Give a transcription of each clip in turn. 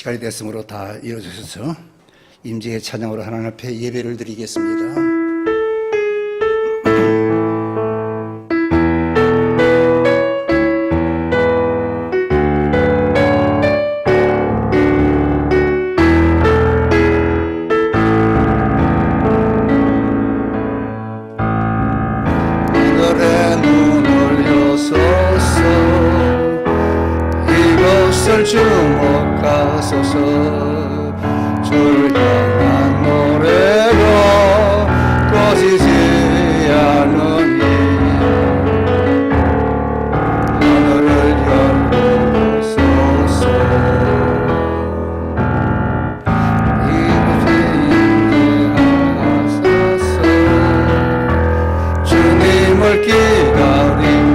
시간이 됐으므로 다 이루어져서 임재의 찬양으로 하나님 앞에 예배를 드리겠습니다. 주목하소서. 주를 향한 노래가 꺼지지 않으니 하늘을 열어소서. 이곳에 인내하소서. 주님을 기다립니다.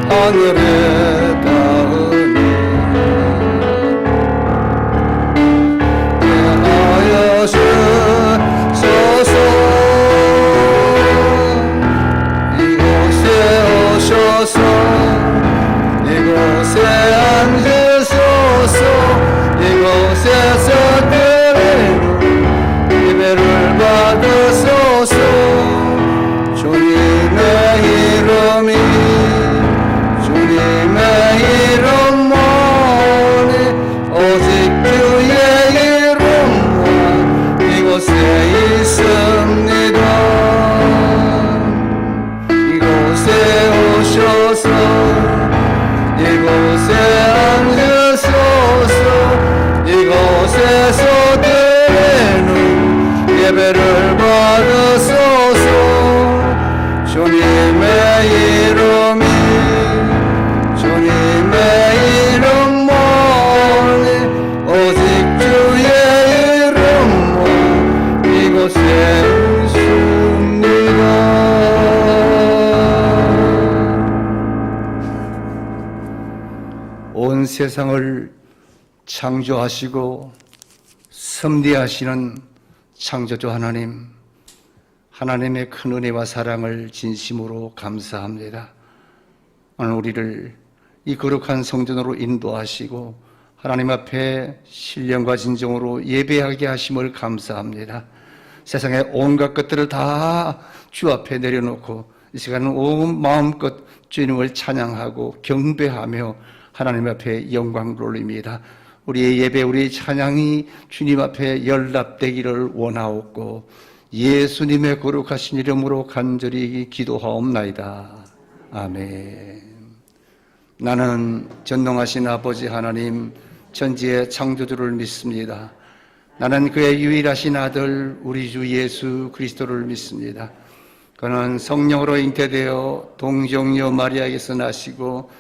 하늘에 닿으니 대하여 주소서. 이곳에 오셔서 이곳에 앉으소서. 이곳에서 드리는 예배를 받으소서. 주님의 이름이 주님의 이름만이 오직 주의 이름만 이곳에 있습니다. 이곳에 오셔서 이곳에 앉으소서. 이곳에서 드리는 예배를 받으소서. 주님의 이름이 주님의 이름만이 오직 주의 이름만 이곳에 있습니다. 온 세상을 창조하시고 섭리하시는 창조주 하나님, 하나님의 큰 은혜와 사랑을 진심으로 감사합니다. 오늘 우리를 이 거룩한 성전으로 인도하시고 하나님 앞에 신령과 진정으로 예배하게 하심을 감사합니다. 세상의 온갖 것들을 다 주 앞에 내려놓고 이 시간은 온 마음껏 주님을 찬양하고 경배하며 하나님 앞에 영광을 올립니다. 우리의 예배, 우리의 찬양이 주님 앞에 연락되기를 원하옵고 예수님의 거룩하신 이름으로 간절히 기도하옵나이다. 아멘. 나는 전능하신 아버지 하나님, 천지의 창조주를 믿습니다. 나는 그의 유일하신 아들 우리 주 예수 그리스도를 믿습니다. 그는 성령으로 잉태되어 동정녀 마리아에게서 나시고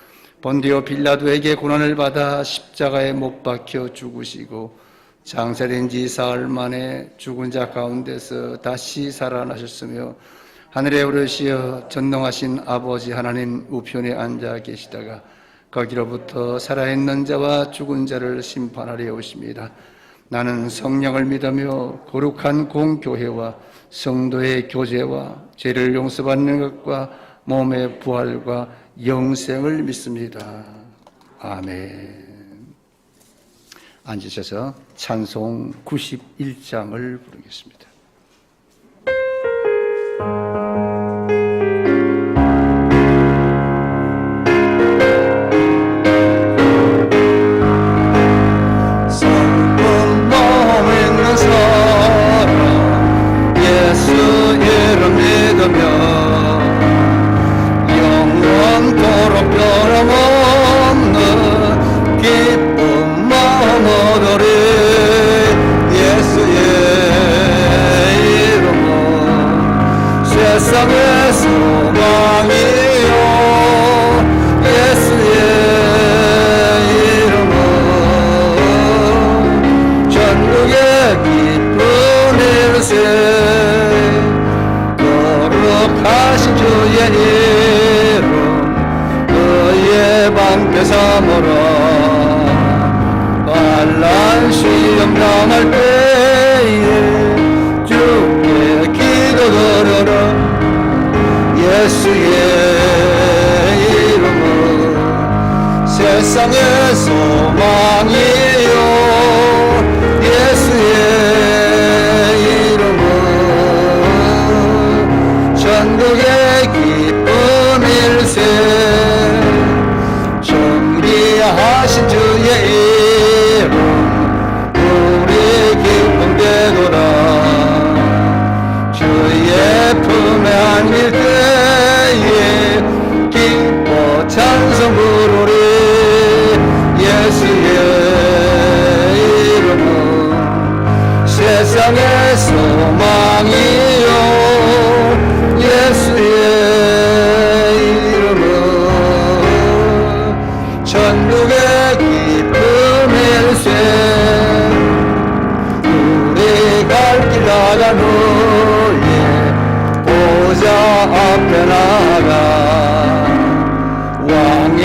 본디오 빌라도에게 고난을 받아 십자가에 못 박혀 죽으시고 장사된 지 사흘 만에 죽은 자 가운데서 다시 살아나셨으며 하늘에 오르시어 전능하신 아버지 하나님 우편에 앉아 계시다가 거기로부터 살아있는 자와 죽은 자를 심판하려 오십니다. 나는 성령을 믿으며 거룩한 공교회와 성도의 교제와 죄를 용서받는 것과 몸의 부활과 영생을 믿습니다. 아멘. 앉으셔서 찬송 91장을 부르겠습니다. 성품 마음 있는 사람 예수 이름 믿으며 영원토록 변함없는 기쁨 마음 얻으리. 예수의 이름은 세상의 소망이요. 예수의 이름은 전국의 기쁜 일세. 거룩하신 주의 이름 그의 방패 삼으라. 환난 시험 당할 때에 주께 기도드려라. 예수의 이름은 세상의 소망이요 예수의 이름은 천국의 기쁨일세 우리 갈 길 나간 후에 보좌 앞에 나가 왕의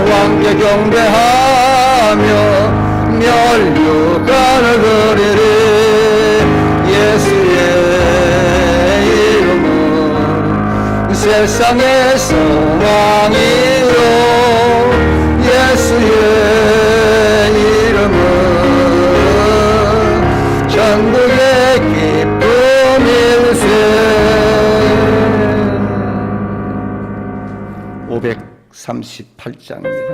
왕께 경배하며 멸류관을 그리리 예수의 이름은 세상의 소망이요 예수의 이름은 천국의 기쁨일세 538장입니다.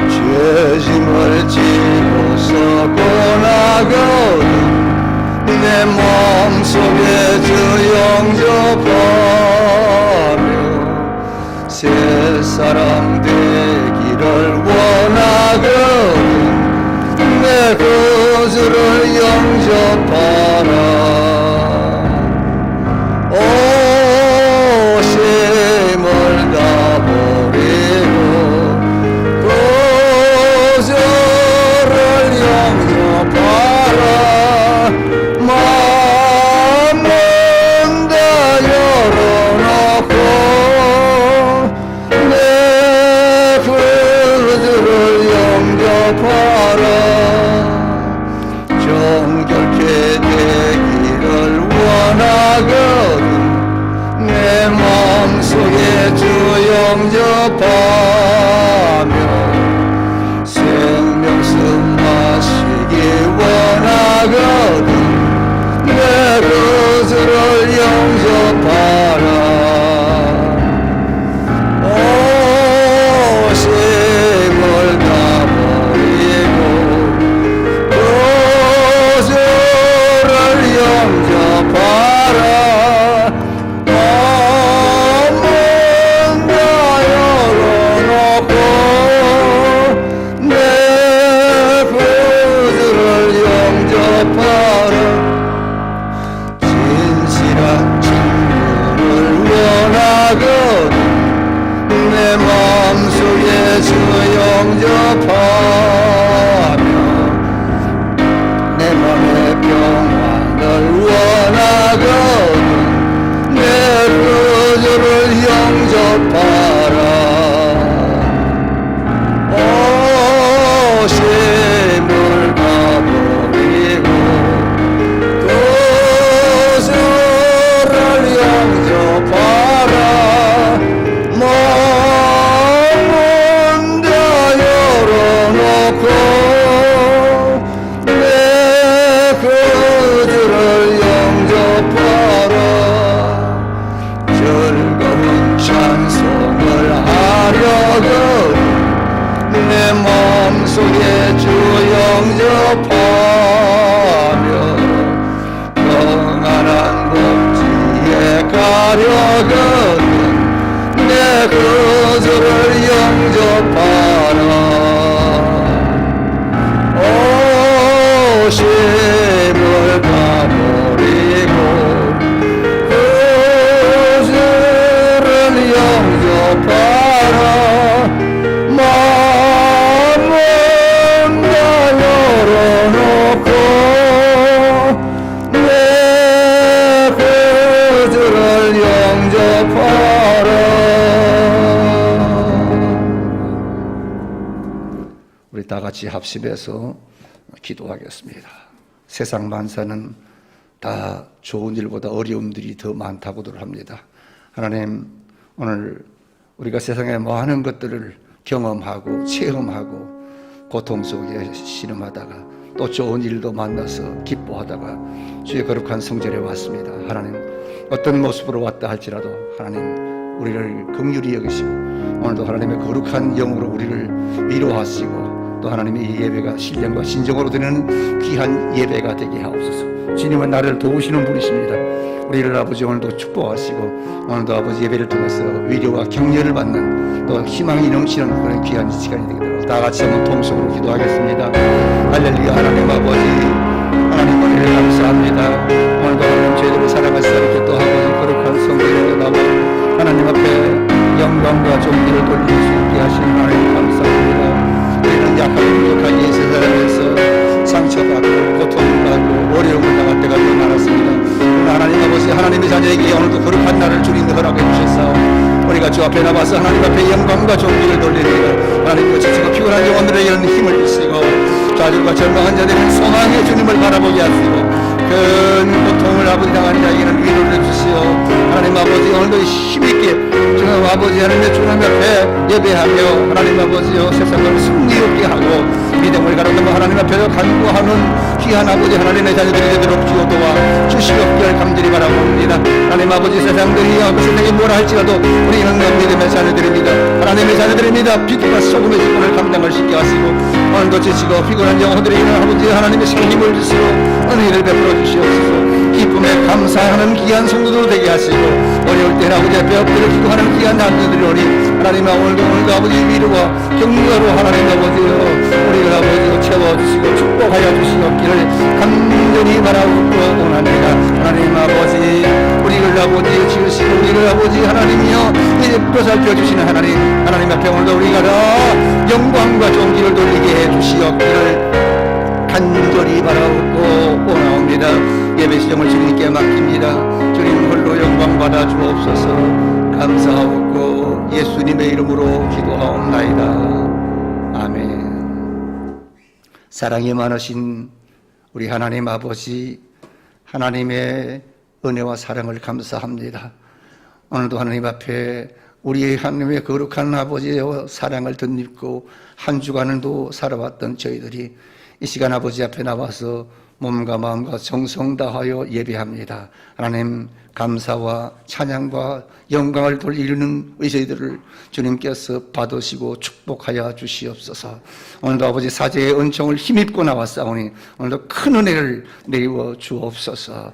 죄짐을 지고서 고나거든 내 몸속에 주 영접하며 새 사람 되기를 원하거든 내 구주를 영접하라 오심을 다 버리고 구주를 영접하라 마음은 다 열어놓고 내 구주를 영접하라 정결케 되기를 원하거든 내 마음속에 주 영접하며 생명수 마시기 원하거든 내 구주를 영접하라 오심을 다 버리고 구주를 영접하라 마음은 다 열어놓고 내 구주를 영접하라 진실한 친구를 원하거든 내 마음속에 주 영접하며 내 맘의 평안을 원하거든 내 구주를 영접하라 오심을 다 버리고 구주를 영접하라 마음은 다 열어놓고 내 구주를 영접하라 즐거운 찬송을 하려거든 내 마음속에 주 영접하며 평안한 복지에 가려거든 내 구주를 영접하라 오심을 다 버리고 구주를 영접하라 마음은 다 열어놓고 내 구주를 영접하라 우리 다 같이 합심해서 기도하겠습니다. 세상 만사는 다 좋은 일보다 어려움들이 더 많다고들 합니다. 하나님 오늘 우리가 세상의 많은 것들을 경험하고 체험하고 고통 속에 씨름하다가 또 좋은 일도 만나서 기뻐하다가 주의 거룩한 성전에 왔습니다. 하나님 어떤 모습으로 왔다 할지라도 하나님 우리를 긍휼히 여기시고 오늘도 하나님의 거룩한 영으로 우리를 위로하시고 또 하나님의 이 예배가 신령과 진정으로 드리는 귀한 예배가 되게 하옵소서. 주님은 나를 도우시는 분이십니다. 우리를 아버지 오늘도 축복하시고 오늘도 아버지 예배를 통해서 위로와 격려를 받는 또 희망이 넘치는 그런 귀한 시간이 되도록 다 같이 한번 통성으로 기도하겠습니다. 할렐루야. 하나님 아버지, 하나님 은혜를 감사합니다. 오늘도 하나님 저희들을 사랑하시사 이렇게 또 하고 거룩한 성도에게 나와 하나님 앞에 영광과 존귀를 돌릴 수 있게 하신 하나님 감사합니다. 우리는 약하고 부족한 이 세상에서 상처받고 고통받고 어려움을 당할 때가 너무 많았습니다. 하나님 아버지, 하나님의 자녀에게 오늘도 거룩한 날을 주님 허락해 주셨사오. 우리가 주 앞에 나와서 하나님 앞에 영광과 존귀를 돌립니다. 하나님과 지치고 피곤한 영혼들에게는 힘을 주시고 좌절과 절망한 자들은 소망의 주님을 바라보게 하시고 큰 고통을 아버지 당한 자에게는 위로를 주시오. 하나님 아버지, 오늘도 힘있게 주님 아버지 하나님의 주님 앞에 예배하며 하나님 아버지여 세상을 승리롭게 하고 믿음을 가로넘어 하나님 앞에 간구하는 귀한 아버지 하나님의 자녀들이 되도록 주어 도와 주시옵기를 감절히 바라봅니다. 하나님 아버지, 세상들이 세상이 뭐라 할지라도 우리는 믿음의 자녀들입니다. 하나님의 자녀들입니다. 빛과 소금의 직분을 감당할 수 있게 하시고 오늘도 지치고 피곤한 영혼들에게는 아버지 하나님의 새 힘을 주시고 은혜를 베풀어 주시옵소서. 기쁨에 감사하는 귀한 성도도 되게 하시고 어려울 때는 아버지 앞에 엎드려 기도하는 귀한 남자들이 오니 하나님 오늘도 아버지 위로와 격려로 하나님 아버지여 우리를 아버지여 채워주시고 축복하여 주시옵기를 간절히 바라고 원합니다. 하나님 아버지, 우리를 아버지 지으시고 우리를 아버지 하나님이여 보살펴 주시는 하나님 앞에 오늘도 우리가 다 영광과 존귀를 돌리게 해 주시옵기를 간절히 바라고 원하옵니다. 예배 시점을 주님께 맡깁니다. 주님 홀로 영광 받아 주옵소서. 감사하옵고 예수님의 이름으로 기도하옵나이다. 아멘. 사랑이 많으신 우리 하나님 아버지, 하나님의 은혜와 사랑을 감사합니다. 오늘도 하나님 앞에 우리 하나님의 거룩한 아버지의 사랑을 덧입고 한 주간도 살아왔던 저희들이 이 시간 아버지 앞에 나와서 몸과 마음과 정성 다하여 예배합니다. 하나님, 감사와 찬양과 영광을 돌리는 저희들을 주님께서 받으시고 축복하여 주시옵소서. 오늘도 아버지 사제의 은총을 힘입고 나왔사오니 오늘도 큰 은혜를 내리워 주옵소서.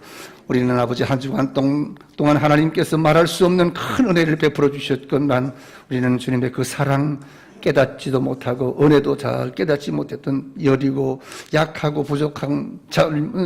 우리는 아버지 한 주간 동안 하나님께서 말할 수 없는 큰 은혜를 베풀어 주셨건만 우리는 주님의 그 사랑 깨닫지도 못하고 은혜도 잘 깨닫지 못했던 여리고 약하고 부족한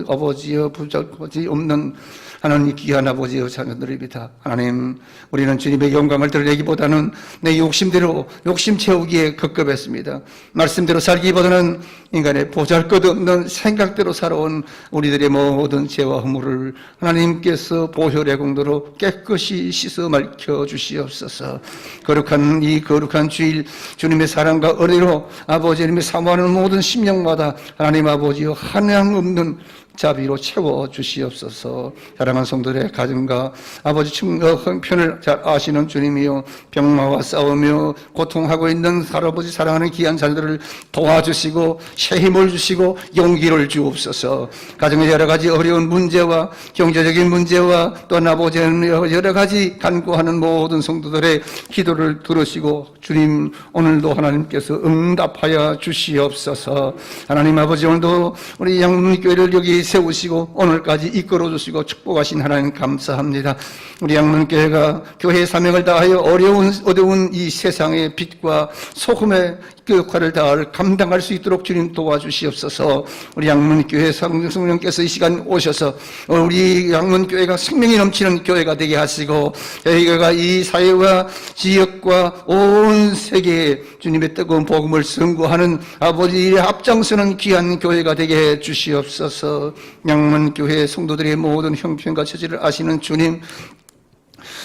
아버지여 부족하지 없는 하나님 귀한 아버지여 자녀들입니다. 하나님, 우리는 주님의 영광을 드러내기보다는 내 욕심대로 욕심 채우기에 급급했습니다. 말씀대로 살기보다는 인간의 보잘것없는 생각대로 살아온 우리들의 모든 죄와 허물을 하나님께서 보혈의 공도로 깨끗이 씻어 밝혀 주시옵소서. 거룩한 이 거룩한 주일 주님의 사랑과 은혜로 아버지 하나님의 사모하는 모든 심령마다 하나님 아버지여 한량 없는 자비로 채워 주시옵소서. 사랑하는 성도들의 가정과 아버지 형편을 잘 아시는 주님이여 병마와 싸우며 고통하고 있는 할아버지 사랑하는 귀한 자들을 도와주시고 새 힘을 주시고 용기를 주옵소서. 가정의 여러 가지 어려운 문제와 경제적인 문제와 또 아버지는 여러 가지 간구하는 모든 성도들의 기도를 들으시고 주님 오늘도 하나님께서 응답하여 주시옵소서. 하나님 아버지, 오늘도 우리 양문교회를 여기 세우시고 오늘까지 이끌어 주시고 축복하신 하나님 감사합니다. 우리 양문교회가 교회의 사명을 다하여 어려운 이 세상의 빛과 소금의 그 역할을 다 감당할 수 있도록 주님 도와주시옵소서. 우리 양문교회 성령께서 이 시간 오셔서 우리 양문교회가 생명이 넘치는 교회가 되게 하시고 저희가 이 사회와 지역과 온 세계에 주님의 뜨거운 복음을 선고하는 아버지의 앞장서는 귀한 교회가 되게 해 주시옵소서. 양문교회 성도들의 모든 형편과 처지를 아시는 주님,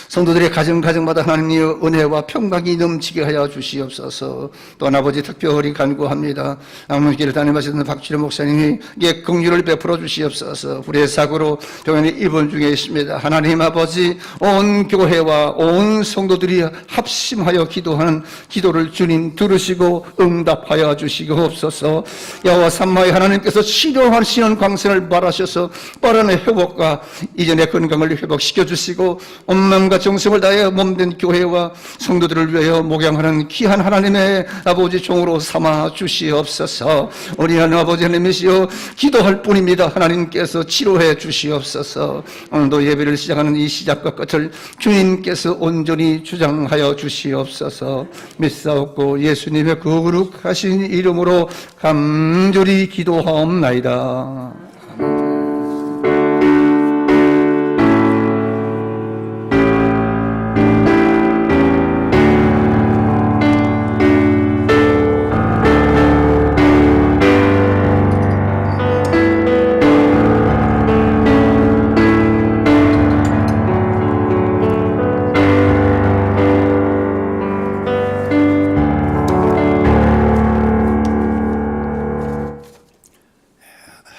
성도들의 가정마다 하나님의 은혜와 평강이 넘치게 하여 주시옵소서. 또한 아버지 특별히 간구합니다. 양문교회를 담임하시는 박주려 목사님에게 긍휼을 베풀어 주시옵소서. 불의 사고로 병원에 입원 중에 있습니다. 하나님 아버지, 온 교회와 온 성도들이 합심하여 기도하는 기도를 주님 들으시고 응답하여 주시옵소서. 여호와 삼마의 하나님께서 치료하시는 광선을 발하셔서 빠른 회복과 이전의 건강을 회복시켜 주시고 온 마음과 정성을 다해 몸된 교회와 성도들을 위하여 목양하는 귀한 하나님의 아버지 종으로 삼아 주시옵소서. 우리 아버지 하나님이시여 기도할 뿐입니다. 하나님께서 치료해 주시옵소서. 오늘도 예배를 시작하는 이 시작과 끝을 주님께서 온전히 주장하여 주시옵소서. 믿사옵고 예수님의 거룩하신 이름으로 간절히 기도하옵나이다.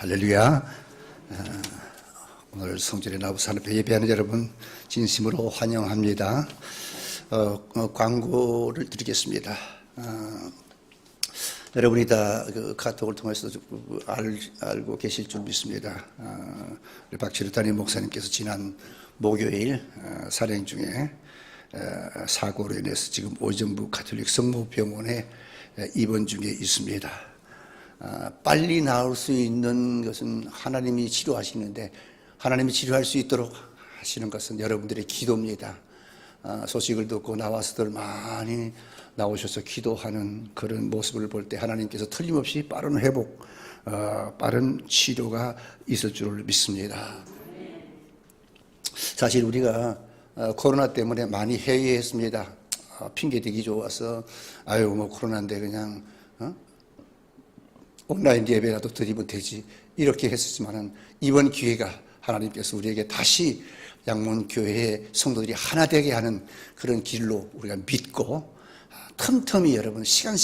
할렐루야. 오늘 성전의 나부산 앞에 예배하는 여러분 진심으로 환영합니다. 광고를 드리겠습니다. 여러분이 다 그 카톡을 통해서 알고 계실 줄 믿습니다. 우리 박철우 담임 목사님께서 지난 목요일 산행 중에 사고로 인해서 지금 오정부 가톨릭 성모병원에 입원 중에 있습니다. 빨리 나을 수 있는 것은 하나님이 치료하시는데 하나님이 치료할 수 있도록 하시는 것은 여러분들의 기도입니다. 소식을 듣고 나와서들 많이 나오셔서 기도하는 그런 모습을 볼 때 하나님께서 틀림없이 빠른 회복, 빠른 치료가 있을 줄 믿습니다. 사실 우리가 코로나 때문에 많이 회의했습니다. 핑계대기 좋아서 뭐 코로나인데 그냥 온라인 예배라도 드리면 되지 이렇게 했었지만은 이번 기회가 하나님께서 우리에게 다시 양문교회의 성도들이 하나 되게 하는 그런 길로 우리가 믿고 틈틈이 여러분 시간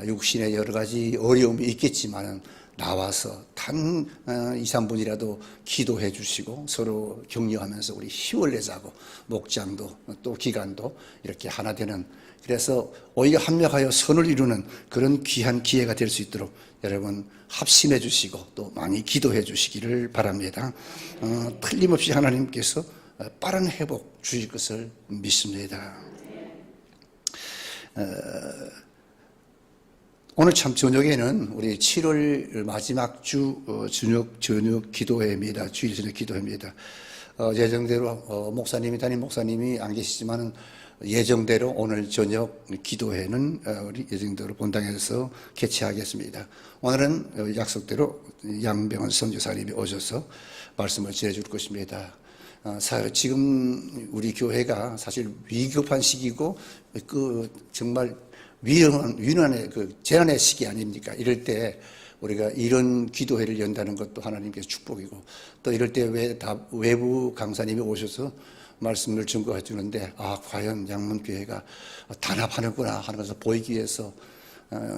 육신의 여러 가지 어려움이 있겠지만은 나와서 단 2, 3분이라도 기도해 주시고 서로 격려하면서 우리 힘을 내자고 목장도 또 기간도 이렇게 하나 되는 그래서 오히려 합력하여 선을 이루는 그런 귀한 기회가 될 수 있도록 여러분 합심해 주시고 또 많이 기도해 주시기를 바랍니다. 틀림없이 하나님께서 빠른 회복 주실 것을 믿습니다. 오늘 참 저녁에는 우리 7월 마지막 주 저녁 기도회입니다. 주일 저녁 기도회입니다. 예정대로 담임 목사님이 안 계시지만은 예정대로 오늘 저녁 기도회는 우리 예정대로 본당에서 개최하겠습니다. 오늘은 약속대로 양병원 선교사님이 오셔서 말씀을 전해줄 것입니다. 지금 우리 교회가 사실 위급한 시기고 정말 위난의 재난의 시기 아닙니까? 이럴 때 우리가 이런 기도회를 연다는 것도 하나님께서 축복이고 또 이럴 때 외부 강사님이 오셔서 말씀을 증거해 주는데 과연 양문교회가 단합하는구나 하는 것을 보이기 위해서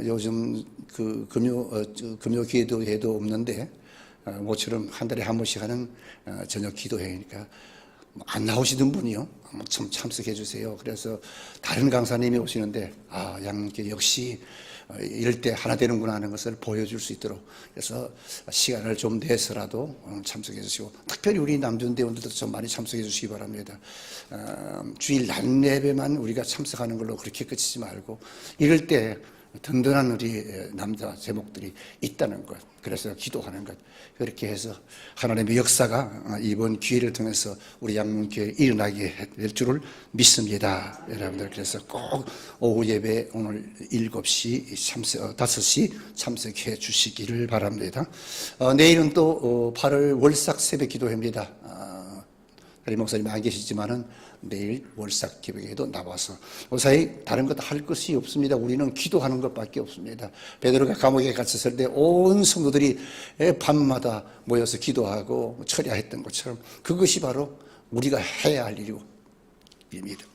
요즘 금요 기도회도 없는데 모처럼 한 달에 한 번씩 하는 저녁 기도회니까 안 나오시던 분이요 좀 참석해 주세요. 그래서 다른 강사님이 오시는데 양문교회 역시 이럴 때 하나 되는구나 하는 것을 보여줄 수 있도록 그래서 시간을 좀 내서라도 참석해 주시고 특별히 우리 남준대원들도 좀 많이 참석해 주시기 바랍니다. 주일 낮 예배만 우리가 참석하는 걸로 그렇게 끝이지 말고 이럴 때 든든한 우리 남자 제목들이 있다는 것 그래서 기도하는 것 그렇게 해서 하나님의 역사가 이번 기회를 통해서 우리 양문교회에 일어나게 될 줄을 믿습니다. 여러분들 그래서 꼭 오후 예배 오늘 5시 참석해 주시기를 바랍니다. 내일은 또 8월 월삭 새벽 기도회입니다. 담임 목사님 안 계시지만은 내일 월삭 기도회에도 나와서 사이 다른 것 할 것이 없습니다. 우리는 기도하는 것밖에 없습니다. 베드로가 감옥에 갇혔을 때 온 성도들이 밤마다 모여서 기도하고 철야했던 것처럼 그것이 바로 우리가 해야 할 일입니다.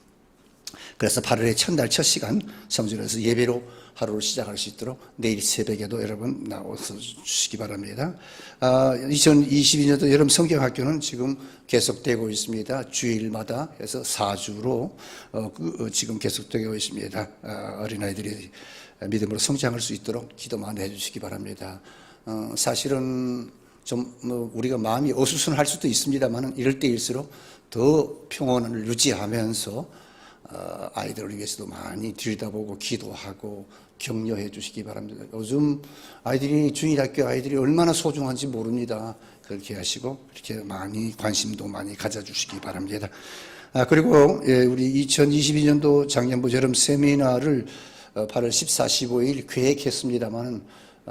그래서 8월의 첫날 첫 시간 성전에서 예배로 하루를 시작할 수 있도록 내일 새벽에도 여러분 나와서 주시기 바랍니다. 2022년도 여름 성경학교는 지금 계속되고 있습니다. 주일마다 해서 4주로 지금 계속되고 있습니다. 어린아이들이 믿음으로 성장할 수 있도록 기도만 해주시기 바랍니다. 사실은 좀 우리가 마음이 어수선할 수도 있습니다만 이럴 때일수록 더 평온을 유지하면서 아이들을 위해서도 많이 들여다보고 기도하고 격려해 주시기 바랍니다. 요즘 아이들이 중일학교 아이들이 얼마나 소중한지 모릅니다. 그렇게 하시고 이렇게 많이 관심도 많이 가져주시기 바랍니다. 그리고 우리 2022년도 장년부처럼 세미나를 8월 14, 15일 계획했습니다만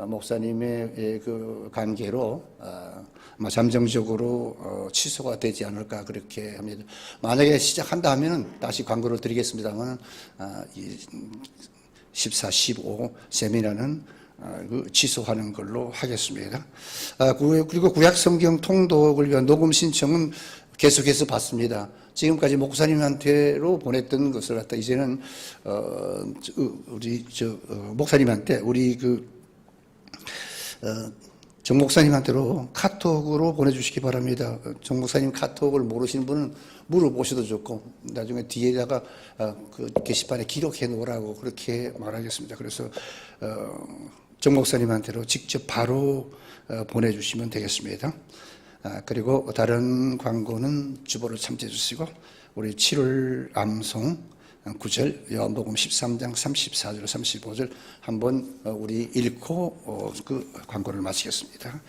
목사님의 그 관계로 아마 잠정적으로 취소가 되지 않을까 그렇게 합니다. 만약에 시작한다 하면은 다시 광고를 드리겠습니다만 14, 15 세미나는 취소하는 걸로 하겠습니다. 그리고 구약성경 통독을 위한 녹음 신청은 계속해서 받습니다. 지금까지 목사님한테로 보냈던 것을 갖다 이제는 우리 목사님한테 우리 정 목사님한테로 카톡으로 보내주시기 바랍니다. 정 목사님 카톡을 모르시는 분은 물어보셔도 좋고 나중에 뒤에다가 그 게시판에 기록해 놓으라고 그렇게 말하겠습니다. 그래서 정 목사님한테로 직접 바로 보내주시면 되겠습니다. 그리고 다른 광고는 주보를 참조해 주시고 우리 7월 암송 9절 요한복음 13장 34절 35절 한번 우리 읽고 그 광고를 마치겠습니다.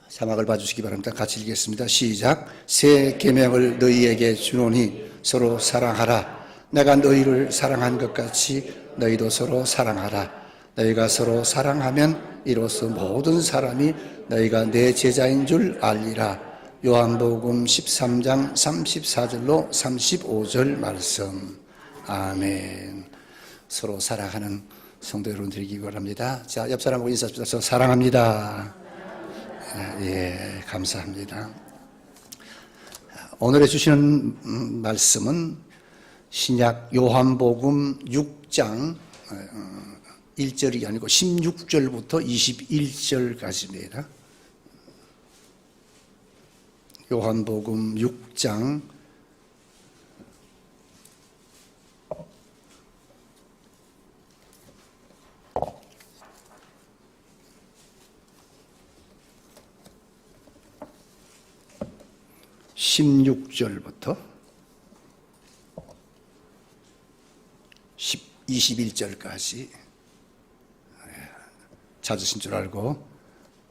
자막을 봐주시기 바랍니다. 같이 읽겠습니다. 시작. 새 계명을 너희에게 주노니 서로 사랑하라. 내가 너희를 사랑한 것 같이 너희도 서로 사랑하라. 너희가 서로 사랑하면 이로써 모든 사람이 너희가 내 제자인 줄 알리라. 요한복음 13장 34절로 35절 말씀. 아멘. 서로 사랑하는 성도 여러분 되시기 바랍니다. 자, 옆 사람하고 인사합시다. 저 사랑합니다. 예, 감사합니다. 오늘 해주시는 말씀은 신약 요한복음 6장 1절이 아니고 16절부터 21절까지입니다. 요한복음 6장 16절부터 21절까지 찾으신 줄 알고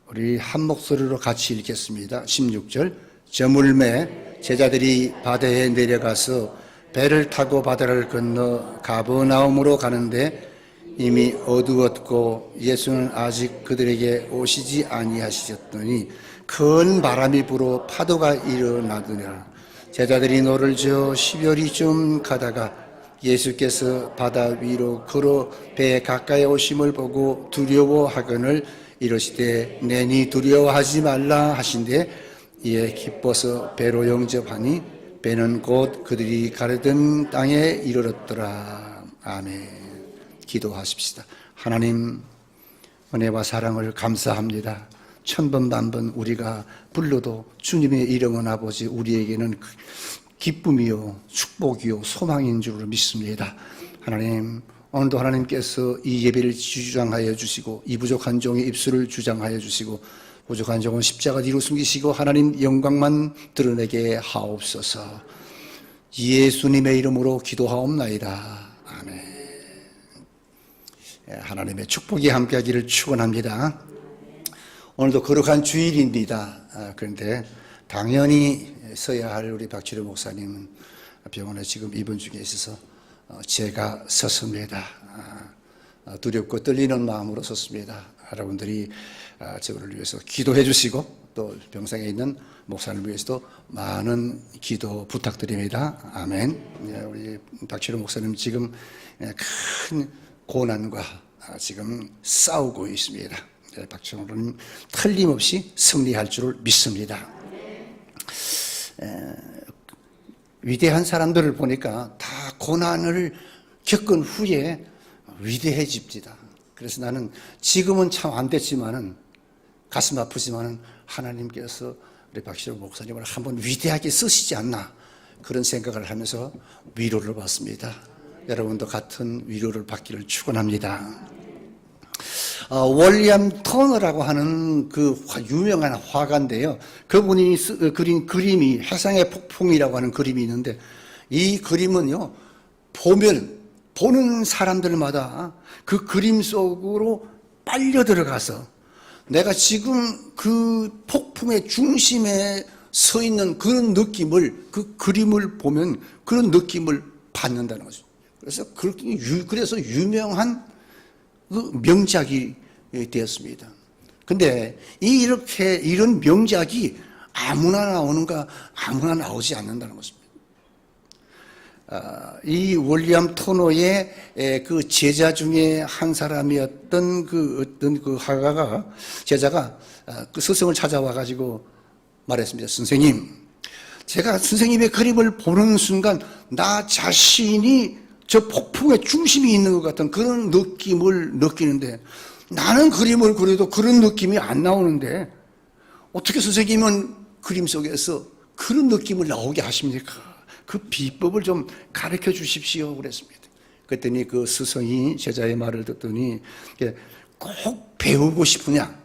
우리 한 목소리로 같이 읽겠습니다. 16절. 저물매 제자들이 바다에 내려가서 배를 타고 바다를 건너 가버나움으로 가는데 이미 어두웠고 예수는 아직 그들에게 오시지 아니하시었더니 큰 바람이 불어 파도가 일어나더라. 제자들이 노를 저어 십여리쯤 가다가 예수께서 바다 위로 걸어 배에 가까이 오심을 보고 두려워하거늘 이르시되 내니 두려워하지 말라 하신대 이에 기뻐서 배로 영접하니 배는 곧 그들이 가려던 땅에 이르렀더라. 아멘. 기도하십시다. 하나님 은혜와 사랑을 감사합니다. 천번 만번 우리가 불러도 주님의 이름은 아버지 우리에게는 기쁨이요 축복이요 소망인 줄 믿습니다. 하나님 오늘도 하나님께서 이 예배를 주장하여 주시고 이 부족한 종의 입술을 주장하여 주시고 부족한 종은 십자가 뒤로 숨기시고 하나님 영광만 드러내게 하옵소서. 예수님의 이름으로 기도하옵나이다. 아멘. 하나님의 축복이 함께하기를 축원합니다. 오늘도 거룩한 주일입니다. 그런데 당연히 서야 할 우리 박철호 목사님은 병원에 지금 입원 중에 있어서 제가 섰습니다. 두렵고 떨리는 마음으로 섰습니다. 여러분들이 저를 위해서 기도해 주시고 또 병상에 있는 목사님을 위해서도 많은 기도 부탁드립니다. 아멘. 우리 박철호 목사님 지금 큰 고난과 지금 싸우고 있습니다. 박철호는 틀림없이 승리할 줄 믿습니다. 위대한 사람들을 보니까 다 고난을 겪은 후에 위대해집니다. 그래서 나는 지금은 참 안 됐지만은 가슴 아프지만은 하나님께서 우리 박시로 목사님을 한번 위대하게 쓰시지 않나 그런 생각을 하면서 위로를 받습니다. 여러분도 같은 위로를 받기를 축원합니다. 월리엄 터너라고 하는 그 유명한 화가인데요. 그분이 그린 그림이 해상의 폭풍이라고 하는 그림이 있는데, 이 그림은요, 보는 사람들마다 그 그림 속으로 빨려 들어가서 내가 지금 그 폭풍의 중심에 서 있는 그런 느낌을, 그 그림을 보면 그런 느낌을 받는다는 거죠. 그래서 유명한 그 명작이 되었습니다. 근데 이런 명작이 아무나 나오는가? 아무나 나오지 않는다는 것입니다. 이 윌리엄 터너의 그 제자 중에 한 사람이었던 어떤 그 화가가, 제자가 그 스승을 찾아와 가지고 말했습니다. 선생님, 제가 선생님의 그림을 보는 순간 나 자신이 저 폭풍의 중심이 있는 것 같은 그런 느낌을 느끼는데, 나는 그림을 그려도 그런 느낌이 안 나오는데 어떻게 선생님은 그림 속에서 그런 느낌을 나오게 하십니까? 그 비법을 좀 가르쳐 주십시오 그랬습니다. 그랬더니 그 스승이 제자의 말을 듣더니, 꼭 배우고 싶으냐?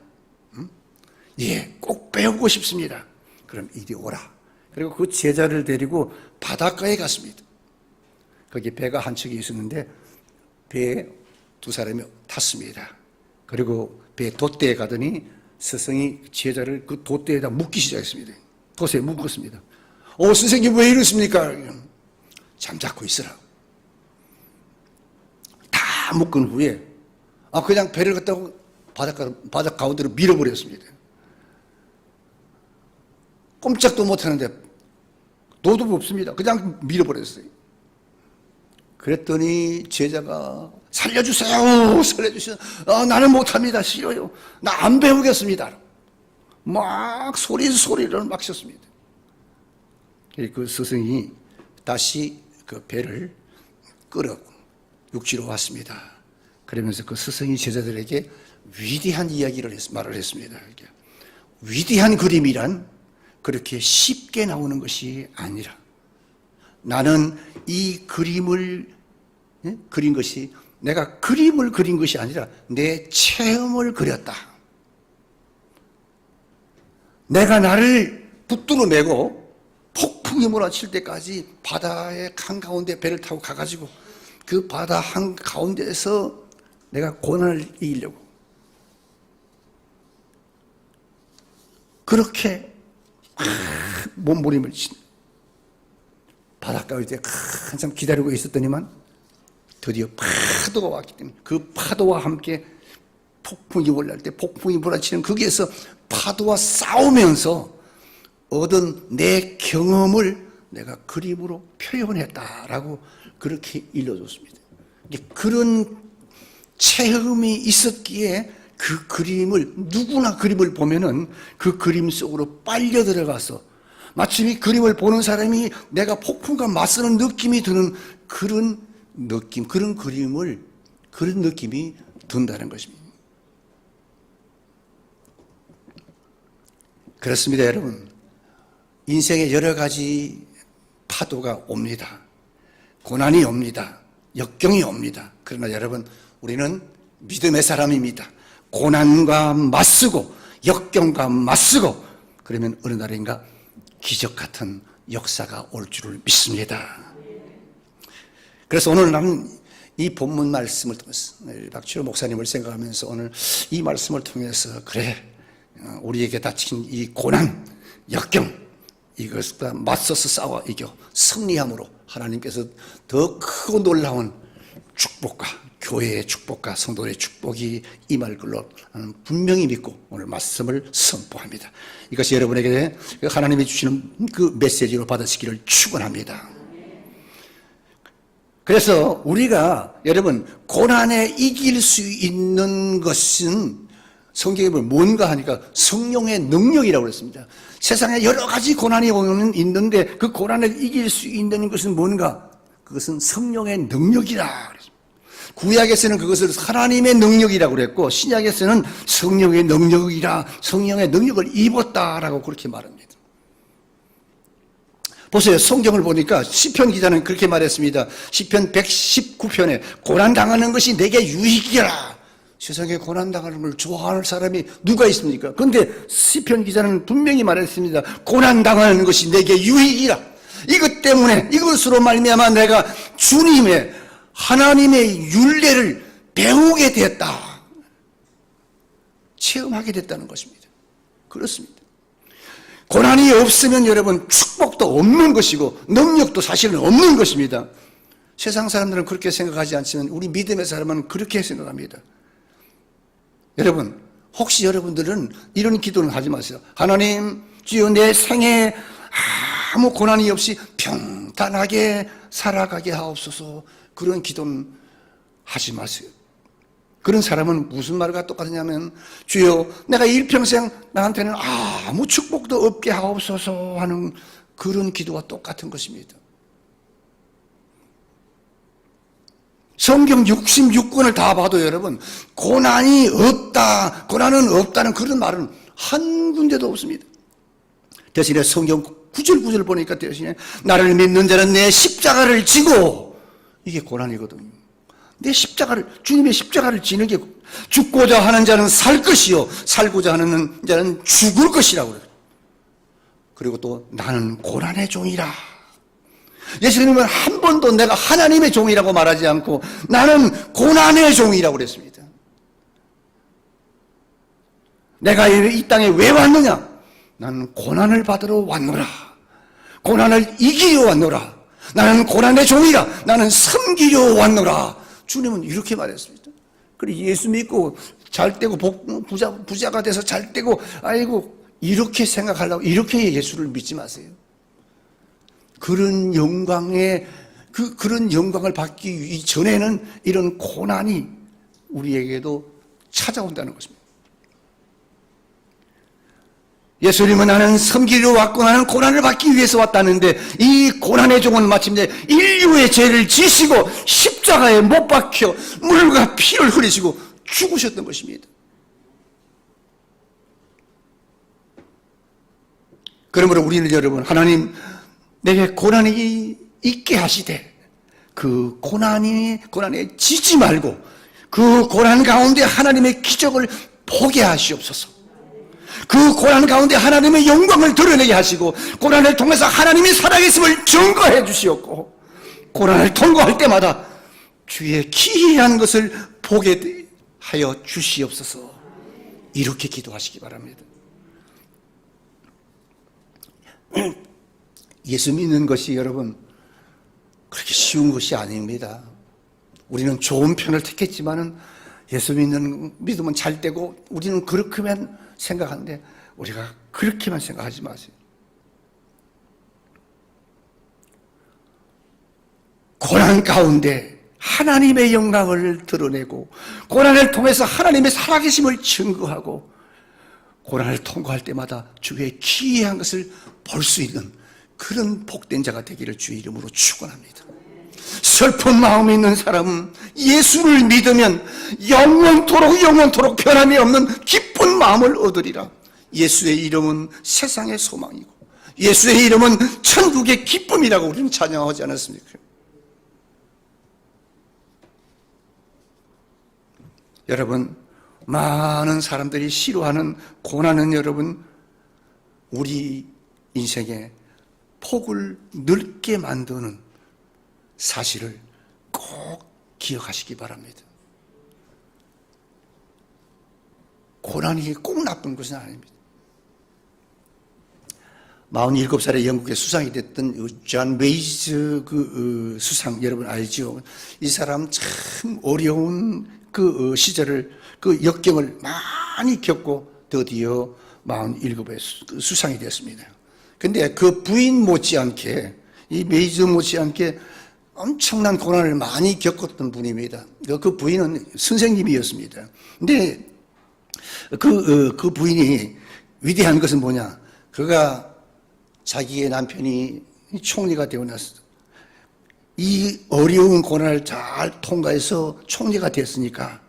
예, 꼭 배우고 싶습니다. 그럼 이리 오라. 그리고 그 제자를 데리고 바닷가에 갔습니다. 거기 배가 한 척이 있었는데 배에 두 사람이 탔습니다. 그리고 배 돛대에 가더니 스승이 제자를 그 돛대에다 묶기 시작했습니다. 돛에 묶었습니다. 선생님 왜 이러십니까? 잠자코 있으라. 다 묶은 후에 그냥 배를 갖다가 바닷 가운데로 밀어버렸습니다. 꼼짝도 못하는데 노도 없습니다. 그냥 밀어버렸어요. 그랬더니 제자가 살려주세요, 살려주세요. 나는 못합니다. 싫어요. 나 안 배우겠습니다. 막 소리를 막 쳤습니다. 그 스승이 다시 그 배를 끌어 육지로 왔습니다. 그러면서 그 스승이 제자들에게 위대한 이야기를 말을 했습니다. 위대한 그림이란 그렇게 쉽게 나오는 것이 아니라, 나는 이 그림을 그린 것이 내가 그림을 그린 것이 아니라 내 체험을 그렸다. 내가 나를 붙들어 매고 폭풍이 몰아칠 때까지 바다의 한가운데 배를 타고 가가지고 그 바다 한가운데에서 내가 고난을 이기려고 그렇게 몸부림을 친 바닷가에 한참 기다리고 있었더니만 드디어 파도가 왔기 때문에 그 파도와 함께 폭풍이 올라올 때 폭풍이 몰아치는 거기에서 파도와 싸우면서 얻은 내 경험을 내가 그림으로 표현했다라고 그렇게 일러줬습니다. 그런 체험이 있었기에 그 그림을, 누구나 그림을 보면은 그 그림 속으로 빨려 들어가서 마침 이 그림을 보는 사람이 내가 폭풍과 맞서는 느낌이 드는 그런 느낌, 그런 느낌이 든다는 것입니다. 그렇습니다, 여러분. 인생에 여러 가지 파도가 옵니다. 고난이 옵니다. 역경이 옵니다. 그러나 여러분, 우리는 믿음의 사람입니다. 고난과 맞서고 역경과 맞서고 그러면 어느 날인가 기적 같은 역사가 올 줄을 믿습니다. 그래서 오늘 나는 이 본문 말씀을 통해서 박치호 목사님을 생각하면서 오늘 이 말씀을 통해서 우리에게 닥친 이 고난, 역경 이것과 맞서서 싸워 이겨 승리함으로 하나님께서 더 크고 놀라운 축복과 교회의 축복과 성도의 축복이 임할 걸로 분명히 믿고 오늘 말씀을 선포합니다. 이것이 여러분에게 하나님이 주시는 그 메시지로 받으시기를 축원합니다. 그래서 우리가 여러분 고난에 이길 수 있는 것은 성경에 보면 뭔가 하니까 성령의 능력이라고 그랬습니다. 세상에 여러 가지 고난이 있는데 그 고난을 이길 수 있는 것은 뭔가? 그것은 성령의 능력이다. 구약에서는 그것을 하나님의 능력이라고 그랬고 신약에서는 성령의 능력이라 성령의 능력을 입었다라고 그렇게 말합니다. 보세요. 성경을 보니까 시편 기자는 그렇게 말했습니다. 시편 119편에 고난 당하는 것이 내게 유익이라. 세상에 고난당하는 걸 좋아하는 사람이 누가 있습니까? 그런데 시편 기자는 분명히 말했습니다. 고난당하는 것이 내게 유익이라. 이것 때문에, 이것으로 말미암아 내가 주님의, 하나님의 율례를 배우게 됐다. 체험하게 됐다는 것입니다. 그렇습니다. 고난이 없으면 여러분 축복도 없는 것이고 능력도 사실은 없는 것입니다. 세상 사람들은 그렇게 생각하지 않지만 우리 믿음의 사람은 그렇게 생각합니다. 여러분, 혹시 여러분들은 이런 기도는 하지 마세요. 하나님, 주여 내 생에 아무 고난이 없이 평탄하게 살아가게 하옵소서. 그런 기도는 하지 마세요. 그런 사람은 무슨 말과 똑같으냐면, 주여 내가 일평생 나한테는 아무 축복도 없게 하옵소서 하는 그런 기도와 똑같은 것입니다. 성경 66권을 다 봐도 여러분, 고난이 없다, 고난은 없다는 그런 말은 한 군데도 없습니다. 대신에 성경 구절 보니까 대신에 나를 믿는 자는 내 십자가를 지고, 이게 고난이거든요. 내 십자가를, 주님의 십자가를 지는 게, 죽고자 하는 자는 살 것이요 살고자 하는 자는 죽을 것이라고 그래요. 그리고 또 나는 고난의 종이라. 예수님은 한 번도 내가 하나님의 종이라고 말하지 않고 나는 고난의 종이라고 그랬습니다. 내가 이 땅에 왜 왔느냐? 나는 고난을 받으러 왔노라. 고난을 이기려 왔노라. 나는 고난의 종이라. 나는 섬기려 왔노라. 주님은 이렇게 말했습니다. 그리고 예수 믿고 잘 되고 부자가 돼서 잘 되고 아이고 이렇게 생각하려고 이렇게 예수를 믿지 마세요. 그런 영광을 받기 이전에는 이런 고난이 우리에게도 찾아온다는 것입니다. 예수님은 나는 섬기려 왔고 나는 고난을 받기 위해서 왔다는데 이 고난의 종은 마침내 인류의 죄를 지시고 십자가에 못 박혀 물과 피를 흘리시고 죽으셨던 것입니다. 그러므로 우리는 여러분, 하나님 내게 고난이 있게 하시되 그 고난에 지지 말고 그 고난 가운데 하나님의 기적을 보게 하시옵소서. 그 고난 가운데 하나님의 영광을 드러내게 하시고 고난을 통해서 하나님이 살아계심을 증거해 주시옵고 고난을 통과할 때마다 주의 기이한 것을 보게 하여 주시옵소서. 이렇게 기도하시기 바랍니다. 예수 믿는 것이 여러분 그렇게 쉬운 것이 아닙니다. 우리는 좋은 편을 택했지만은 예수 믿으면 잘 되고 우리는 그렇게만 생각하는데 우리가 그렇게만 생각하지 마세요. 고난 가운데 하나님의 영광을 드러내고 고난을 통해서 하나님의 살아계심을 증거하고 고난을 통과할 때마다 주의 기이한 것을 볼 수 있는 그런 복된 자가 되기를 주의 이름으로 축원합니다. 슬픈 마음이 있는 사람은 예수를 믿으면 영원토록 변함이 없는 기쁜 마음을 얻으리라. 예수의 이름은 세상의 소망이고 예수의 이름은 천국의 기쁨이라고 우리는 찬양하지 않았습니까? 여러분, 많은 사람들이 싫어하는 고난은 여러분 우리 인생에 폭을 넓게 만드는 사실을 꼭 기억하시기 바랍니다. 고난이 꼭 나쁜 것은 아닙니다. 47살에 영국의 수상이 됐던 존 메이즈 수상 여러분 알죠? 이 사람 참 어려운 시절을 역경을 많이 겪고 드디어 47에 수상이 됐습니다. 근데 그 부인 못지않게 이 메이즈 못지않게 엄청난 고난을 많이 겪었던 분입니다. 그 부인은 선생님이었습니다. 근데 그 부인이 위대한 것은 뭐냐? 그가 자기의 남편이 총리가 되고 나서 이 어려운 고난을 잘 통과해서 총리가 됐으니까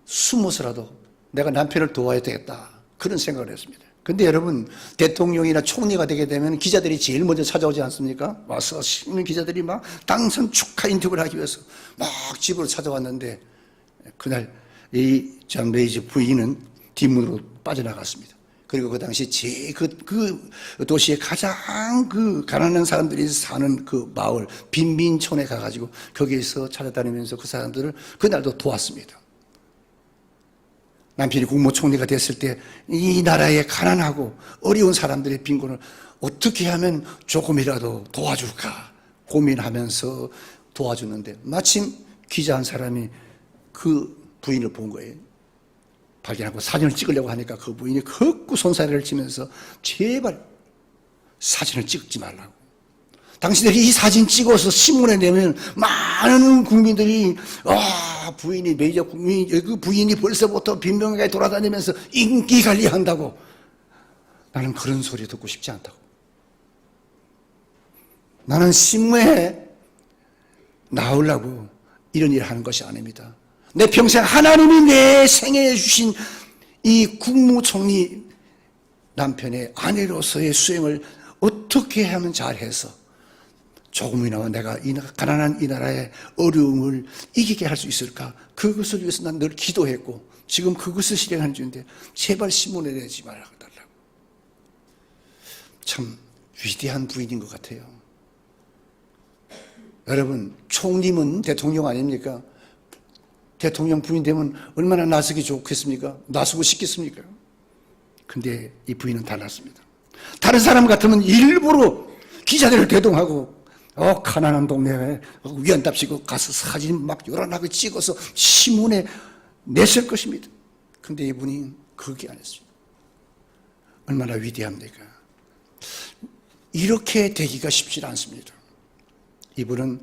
숨어서라도 내가 남편을 도와야 되겠다. 그런 생각을 했습니다. 근데 여러분, 대통령이나 총리가 되게 되면 기자들이 제일 먼저 찾아오지 않습니까? 와서 신문 기자들이 막 당선 축하 인터뷰를 하기 위해서 막 집으로 찾아왔는데 그날 이 존 레이지 부인은 뒷문으로 빠져나갔습니다. 그리고 그 당시 그 도시의 가장 그 가난한 사람들이 사는 그 마을 빈민촌에 가가지고 거기에서 찾아다니면서 그 사람들을 그날도 도왔습니다. 남편이 국무총리가 됐을 때 이 나라의 가난하고 어려운 사람들의 빈곤을 어떻게 하면 조금이라도 도와줄까 고민하면서 도와주는데 마침 기자 한 사람이 그 부인을 본 거예요. 발견하고 사진을 찍으려고 하니까 그 부인이 걷고 손사래를 치면서 제발 사진을 찍지 말라고. 당신들이 이 사진 찍어서 신문에 내면 많은 국민들이 부인이 메이저 국민 그 부인이 벌써부터 빈병가에 돌아다니면서 인기 관리한다고. 나는 그런 소리 듣고 싶지 않다고. 나는 신문에 나오려고 이런 일을 하는 것이 아닙니다. 내 평생 하나님이 내 생애에 주신 이 국무총리 남편의 아내로서의 수행을 어떻게 하면 잘해서 조금이나마 내가 이 가난한 이 나라의 어려움을 이기게 할 수 있을까? 그것을 위해서 난 늘 기도했고 지금 그것을 실행하는 중인데 제발 신문에 내지 말라고. 참 위대한 부인인 것 같아요. 여러분, 총리면 대통령 아닙니까? 대통령 부인 되면 얼마나 나서기 좋겠습니까? 나서고 싶겠습니까? 근데 이 부인은 달랐습니다. 다른 사람 같으면 일부러 기자들을 대동하고 가난한 동네에 위안답시고 가서 사진 막 요란하게 찍어서 신문에 냈을 것입니다. 근데 이분이 그렇게 안 했습니다. 얼마나 위대합니까? 이렇게 되기가 쉽지 않습니다. 이분은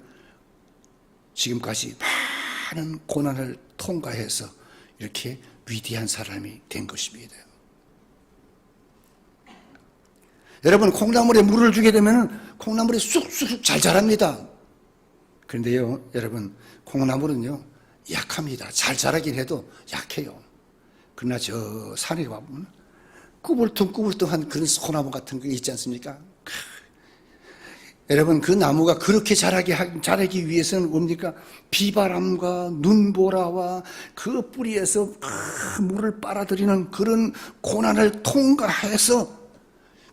지금까지 많은 고난을 통과해서 이렇게 위대한 사람이 된 것입니다. 여러분, 콩나물에 물을 주게 되면 콩나물이 쑥쑥 잘 자랍니다. 그런데요, 여러분, 콩나물은요, 약합니다. 잘 자라긴 해도 약해요. 그러나 저 산에 가보면 꾸불퉁꾸불퉁한 그런 소나무 같은 게 있지 않습니까? 여러분, 그 나무가 그렇게 자라기 위해서는 뭡니까? 비바람과 눈보라와 그 뿌리에서 물을 빨아들이는 그런 고난을 통과해서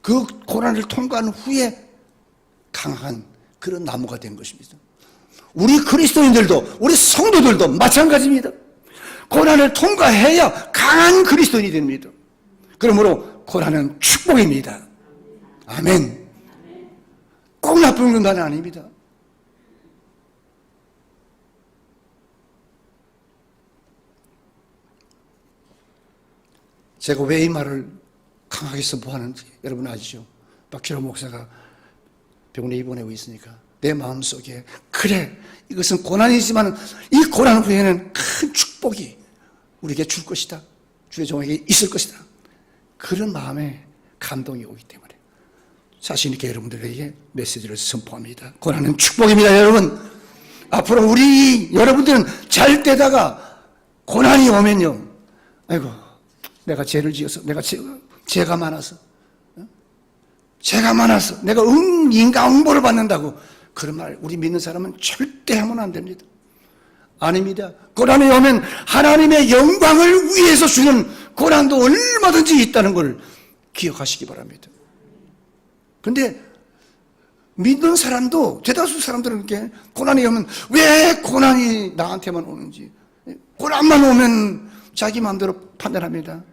그 고난을 통과한 후에 강한 그런 나무가 된 것입니다. 우리 그리스도인들도, 우리 성도들도 마찬가지입니다. 고난을 통과해야 강한 그리스도인이 됩니다. 그러므로 고난은 축복입니다. 아멘. 꼭 나쁜 건 아닙니다. 제가 왜 이 말을 강하게 선포하는지 여러분 아시죠? 박철호 목사가 병원에 입원하고 있으니까 내 마음속에 그래, 이것은 고난이지만 이 고난 후에는 큰 축복이 우리에게 줄 것이다. 주의 종에게 있을 것이다. 그런 마음에 감동이 오기 때문에 자신 있게 여러분들에게 메시지를 선포합니다. 고난은 축복입니다, 여러분. 앞으로 우리 여러분들은 잘 때다가 고난이 오면요, 아이고 내가 죄를 지어서, 내가 죄가 많아서, 내가 인과응보를 받는다고 그런 말 우리 믿는 사람은 절대 하면 안 됩니다. 아닙니다. 고난이 오면 하나님의 영광을 위해서 주는 고난도 얼마든지 있다는 걸 기억하시기 바랍니다. 근데 믿는 사람도, 대다수 사람들은 이렇게 고난이 오면 왜 고난이 나한테만 오는지, 고난만 오면 자기 마음대로 판단합니다.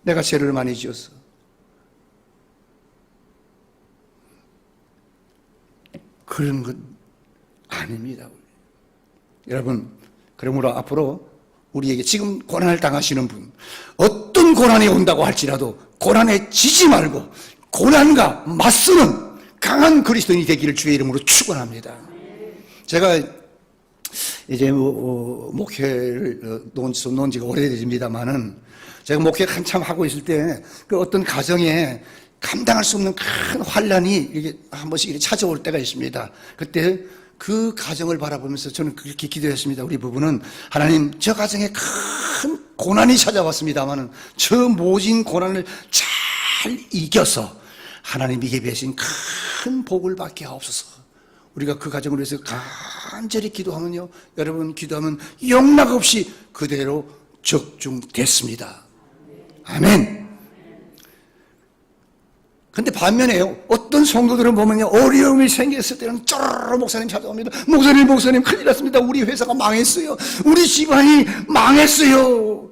내가 죄를 많이 지었어. 그런 건 아닙니다. 여러분, 그러므로 앞으로 우리에게 지금 고난을 당하시는 분, 어떤 고난이 온다고 할지라도 고난에 지지 말고 고난과 맞서는 강한 그리스도인이 되기를 주의 이름으로 축원합니다. 제가 이제 목회를 놓은 지가 오래됐습니다만은 제가 목회 한참 하고 있을 때 그 어떤 가정에 감당할 수 없는 큰 환란이 이렇게 한 번씩 이렇게 찾아올 때가 있습니다. 그때 그 가정을 바라보면서 저는 그렇게 기도했습니다. 우리 부부는 하나님, 저 가정에 큰 고난이 찾아왔습니다만은 저 모진 고난을 잘 이겨서 하나님이 예비하신 큰 복을 받게 하옵소서. 우리가 그 가정을 위해서 간절히 기도하면요, 여러분 기도하면 영락 없이 그대로 적중됐습니다. 아멘. 근데 반면에요, 어떤 성도들은 보면요, 어려움이 생겼을 때는 쪼르르 목사님 찾아옵니다. 목사님 큰일 났습니다. 우리 회사가 망했어요. 우리 집안이 망했어요.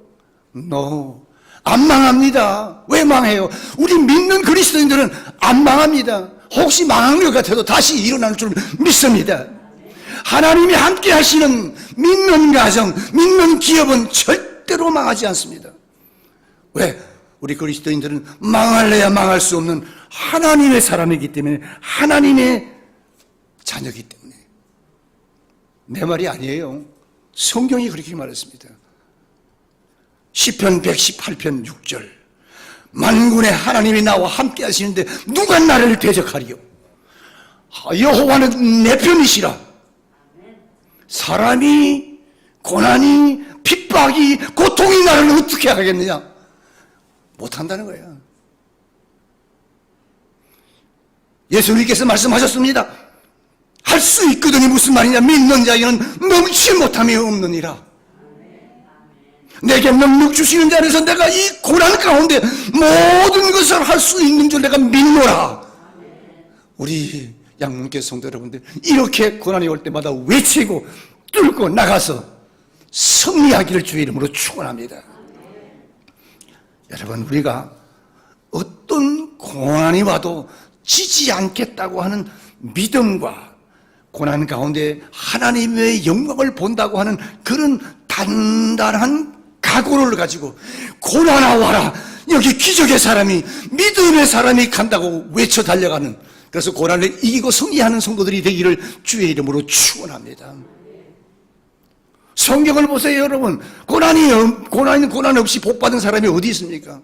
안 망합니다. 왜 망해요? 우리 믿는 그리스도인들은 안 망합니다. 혹시 망한 것 같아도 다시 일어날 줄 믿습니다. 하나님이 함께 하시는 믿는 가정, 믿는 기업은 절대로 망하지 않습니다. 왜? 우리 그리스도인들은 망할래야 망할 수 없는 하나님의 사람이기 때문에, 하나님의 자녀이기 때문에. 내 말이 아니에요. 성경이 그렇게 말했습니다. 시편 118편 6절, 만군의 하나님이 나와 함께 하시는데 누가 나를 대적하리요? 여호와는 내 편이시라. 사람이, 고난이, 핍박이, 고통이 나를 어떻게 하겠느냐? 못한다는 거예요. 예수님께서 말씀하셨습니다. 할 수 있거든이 무슨 말이냐? 믿는 자에게는 넘치 못함이 없느니라. 내게 능력 주시는 자에서 내가 이 고난 가운데 모든 것을 할 수 있는 줄 내가 믿노라. 우리 양문교 성도 여러분들, 이렇게 고난이 올 때마다 외치고 뚫고 나가서 승리하기를 주의 이름으로 축원합니다. 여러분, 우리가 어떤 고난이 와도 지지 않겠다고 하는 믿음과 고난 가운데 하나님의 영광을 본다고 하는 그런 단단한 각오를 가지고 고난아 와라, 여기 기적의 사람이, 믿음의 사람이 간다고 외쳐 달려가는, 그래서 고난을 이기고 승리하는 성도들이 되기를 주의 이름으로 축원합니다. 성경을 보세요, 여러분. 고난 없이 복받은 사람이 어디 있습니까?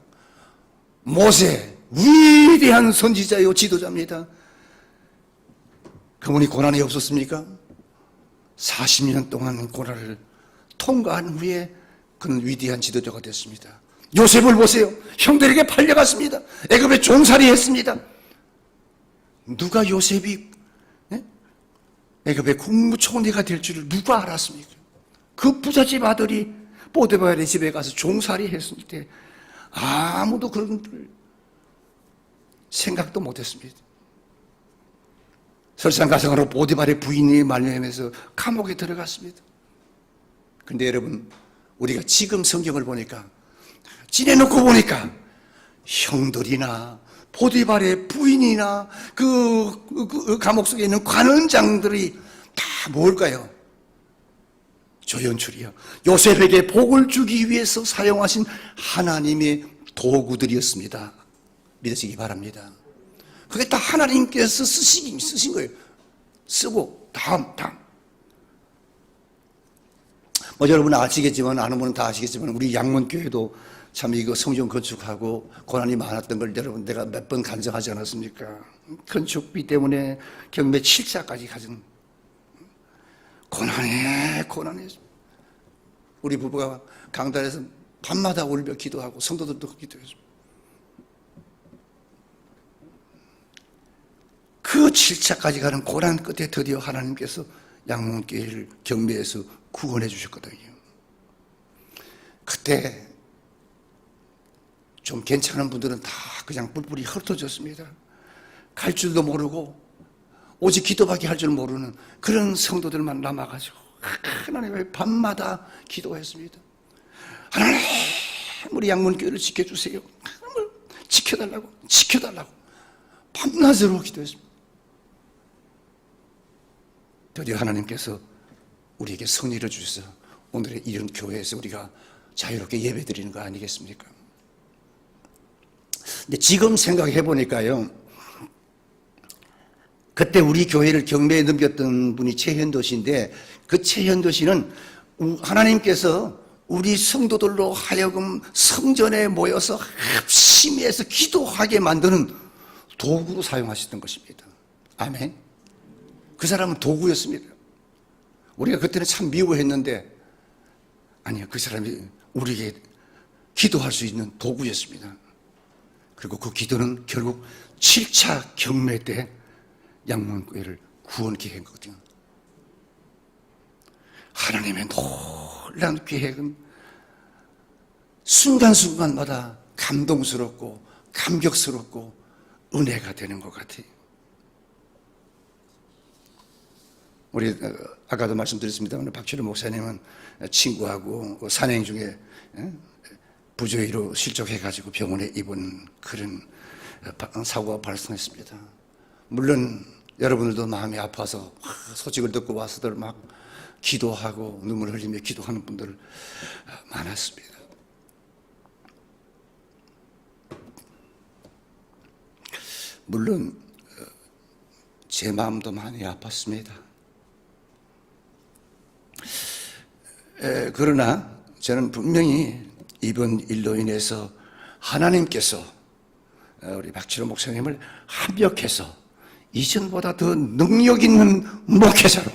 모세, 위대한 선지자요 지도자입니다. 그분이 고난이 없었습니까? 40년 동안 고난을 통과한 후에 그는 위대한 지도자가 됐습니다. 요셉을 보세요. 형들에게 팔려갔습니다. 애굽에 종살이 했습니다. 누가 요셉이 애굽의 국무총리가 될 줄을 누가 알았습니까? 그 부잣집 아들이 보디발의 집에 가서 종살이 했을 때 아무도 그런 생각도 못했습니다. 설상가상으로 보디발의 부인이 말미암아서 감옥에 들어갔습니다. 근데 여러분, 우리가 지금 성경을 보니까, 지내놓고 보니까 형들이나 보디발의 부인이나 그 감옥 속에 있는 관원장들이 다 뭘까요? 조연출이요. 요셉에게 복을 주기 위해서 사용하신 하나님의 도구들이었습니다. 믿으시기 바랍니다. 그게 다 하나님께서 쓰신 거예요. 쓰고 다음. 여러분 아시겠지만, 아는 분은 다 아시겠지만, 우리 양문교회도 참 이거 성전 건축하고 고난이 많았던 걸 여러분 내가 몇 번 간증하지 않았습니까? 건축비 때문에 경매 7차까지 가진 고난에 우리 부부가 강단에서 밤마다 울며 기도하고 성도들도 기도했습니다. 그 7차까지 가는 고난 끝에 드디어 하나님께서 양문교회를 경매에서 구원해 주셨거든요. 그때 좀 괜찮은 분들은 다 그냥 뿔뿔이 흩어졌습니다. 갈 줄도 모르고 오직 기도밖에 할 줄 모르는 그런 성도들만 남아가지고 하나님의 밤마다 기도했습니다. 하나님, 우리 양문교회를 지켜주세요. 하나님을 지켜달라고 밤낮으로 기도했습니다. 드디어 하나님께서 우리에게 승리를 주셔서 오늘의 이런 교회에서 우리가 자유롭게 예배드리는 거 아니겠습니까? 근데 지금 생각해 보니까요, 그때 우리 교회를 경매에 넘겼던 분이 최현도 씨인데, 그 최현도 씨는 하나님께서 우리 성도들로 하여금 성전에 모여서 합심해서 기도하게 만드는 도구로 사용하셨던 것입니다. 아멘. 그 사람은 도구였습니다. 우리가 그때는 참 미워했는데, 아니요, 그 사람이 우리에게 기도할 수 있는 도구였습니다. 그리고 그 기도는 결국 7차 경매 때 양문교회를 구원 계획이거든요. 하나님의 놀라운 계획은 순간순간마다 감동스럽고 감격스럽고 은혜가 되는 것 같아요. 우리 아까도 말씀드렸습니다만 박철호 목사님은 친구하고 산행 중에 부조의로 실족해가지고 병원에 입은 그런 사고가 발생했습니다. 물론 여러분들도 마음이 아파서 소식을 듣고 와서들 막 기도하고 눈물 흘리며 기도하는 분들 많았습니다. 물론 제 마음도 많이 아팠습니다. 그러나 저는 분명히 이번 일로 인해서 하나님께서 우리 박철호 목사님을 합력해서 이전보다 더 능력 있는 목회자로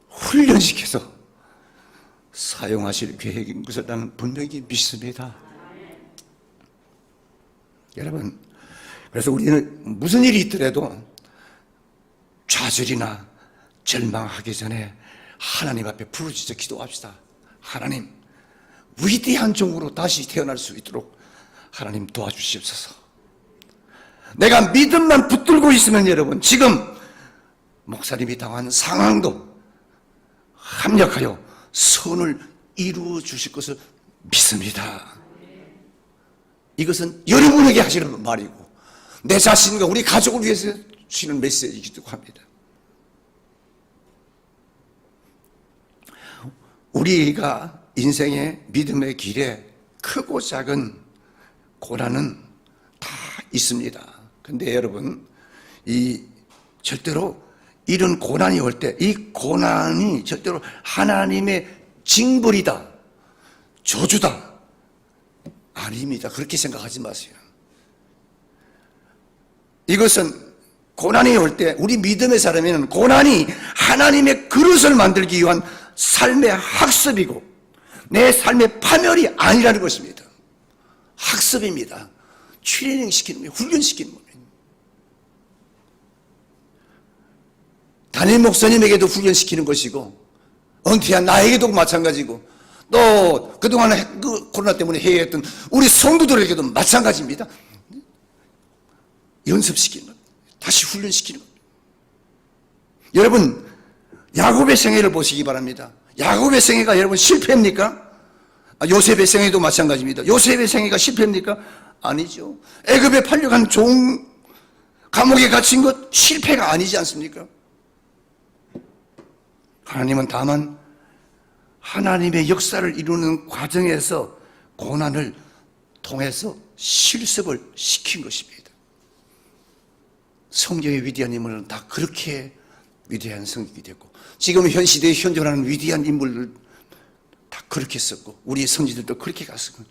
훈련시켜서 사용하실 계획인 것을 나는 분명히 믿습니다. 여러분, 그래서 우리는 무슨 일이 있더라도 좌절이나 절망하기 전에 하나님 앞에 부르짖어 기도합시다. 하나님, 위대한 종으로 다시 태어날 수 있도록 하나님 도와주시옵소서. 내가 믿음만 붙들고 있으면 여러분, 지금 목사님이 당한 상황도 합력하여 선을 이루어 주실 것을 믿습니다. 이것은 여러분에게 하시는 말이고 내 자신과 우리 가족을 위해서 주시는 메시지이기도 합니다. 우리가 인생의 믿음의 길에 크고 작은 고난은 다 있습니다. 근데 여러분, 절대로 이런 고난이 올 때 이 고난이 절대로 하나님의 징벌이다, 저주다, 아닙니다. 그렇게 생각하지 마세요. 이것은 고난이 올 때 우리 믿음의 사람에는 고난이 하나님의 그릇을 만들기 위한 삶의 학습이고 내 삶의 파멸이 아니라는 것입니다. 학습입니다. 트레이닝 시키는 거예요. 훈련시키는 거예요. 담임 목사님에게도 훈련시키는 것이고 은퇴한 나에게도 마찬가지고 또 그동안 코로나 때문에 해외했던 우리 성도들에게도 마찬가지입니다. 연습시키는 것, 다시 훈련시키는 것. 여러분, 야곱의 생애를 보시기 바랍니다. 야곱의 생애가 여러분 실패입니까? 요셉의 생애도 마찬가지입니다. 요셉의 생애가 실패입니까? 아니죠. 애굽에 팔려간 종, 감옥에 갇힌 것 실패가 아니지 않습니까? 하나님은 다만 하나님의 역사를 이루는 과정에서 고난을 통해서 실습을 시킨 것입니다. 성경의 위대한 인물은 다 그렇게 위대한 성격이 됐고 지금 현 시대에 현존하는 위대한 인물들 다 그렇게 썼고 우리 선지들도 그렇게 갔었고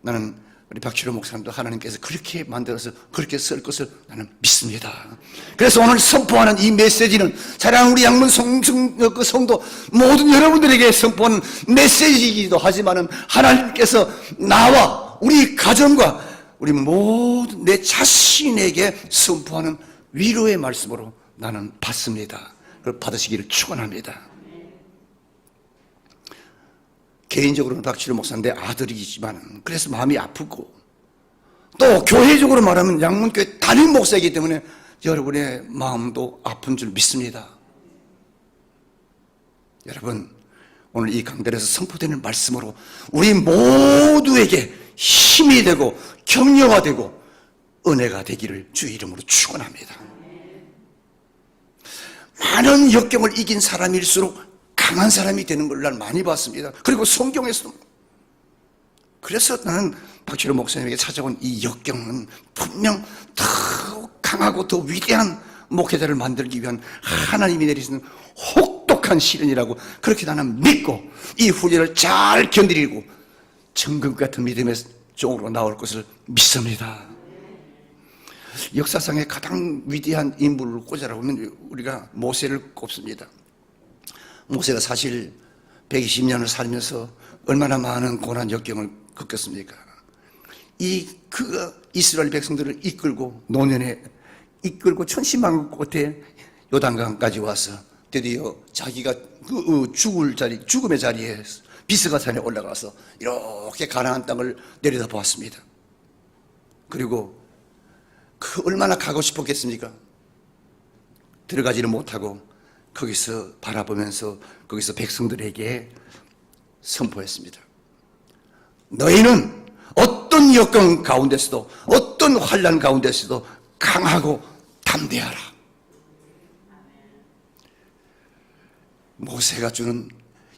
나는 우리 박철호 목사님도 하나님께서 그렇게 만들어서 그렇게 쓸 것을 나는 믿습니다. 그래서 오늘 선포하는 이 메시지는 사랑하는 우리 양문 성도 모든 여러분들에게 선포하는 메시지이기도 하지만은 하나님께서 나와 우리 가정과 우리 모든 내 자신에게 선포하는 위로의 말씀으로 나는 받습니다. 그걸 받으시기를 축원합니다. 개인적으로는 박철호 목사는 내 아들이지만 그래서 마음이 아프고 또 교회적으로 말하면 양문교회 담임 목사이기 때문에 여러분의 마음도 아픈 줄 믿습니다. 여러분, 오늘 이 강단에서 선포되는 말씀으로 우리 모두에게 힘이 되고 격려가 되고 은혜가 되기를 주의 이름으로 축원합니다. 많은 역경을 이긴 사람일수록 강한 사람이 되는 걸 난 많이 봤습니다. 그리고 성경에서도. 그래서 나는 박철호 목사님에게 찾아온 이 역경은 분명 더 강하고 더 위대한 목회자를 만들기 위한 하나님이 내리시는 혹독한 시련이라고 그렇게 나는 믿고 이 훈련을 잘 견디고 정금 같은 믿음의 종으로 나올 것을 믿습니다. 역사상의 가장 위대한 인물을 꽂아라고 하면 우리가 모세를 꼽습니다. 모세가 사실 120년을 살면서 얼마나 많은 고난 역경을 겪었습니까? 그가 이스라엘 백성들을 이끌고 노년에 이끌고 천신만 끝에 요단강까지 와서 드디어 자기가 죽음의 자리에 비스가 산에 올라가서 이렇게 가나안 땅을 내려다보았습니다. 그리고 그 얼마나 가고 싶었겠습니까? 들어가지는 못하고 거기서 바라보면서 거기서 백성들에게 선포했습니다. 너희는 어떤 역경 가운데서도 어떤 환난 가운데서도 강하고 담대하라. 모세가 주는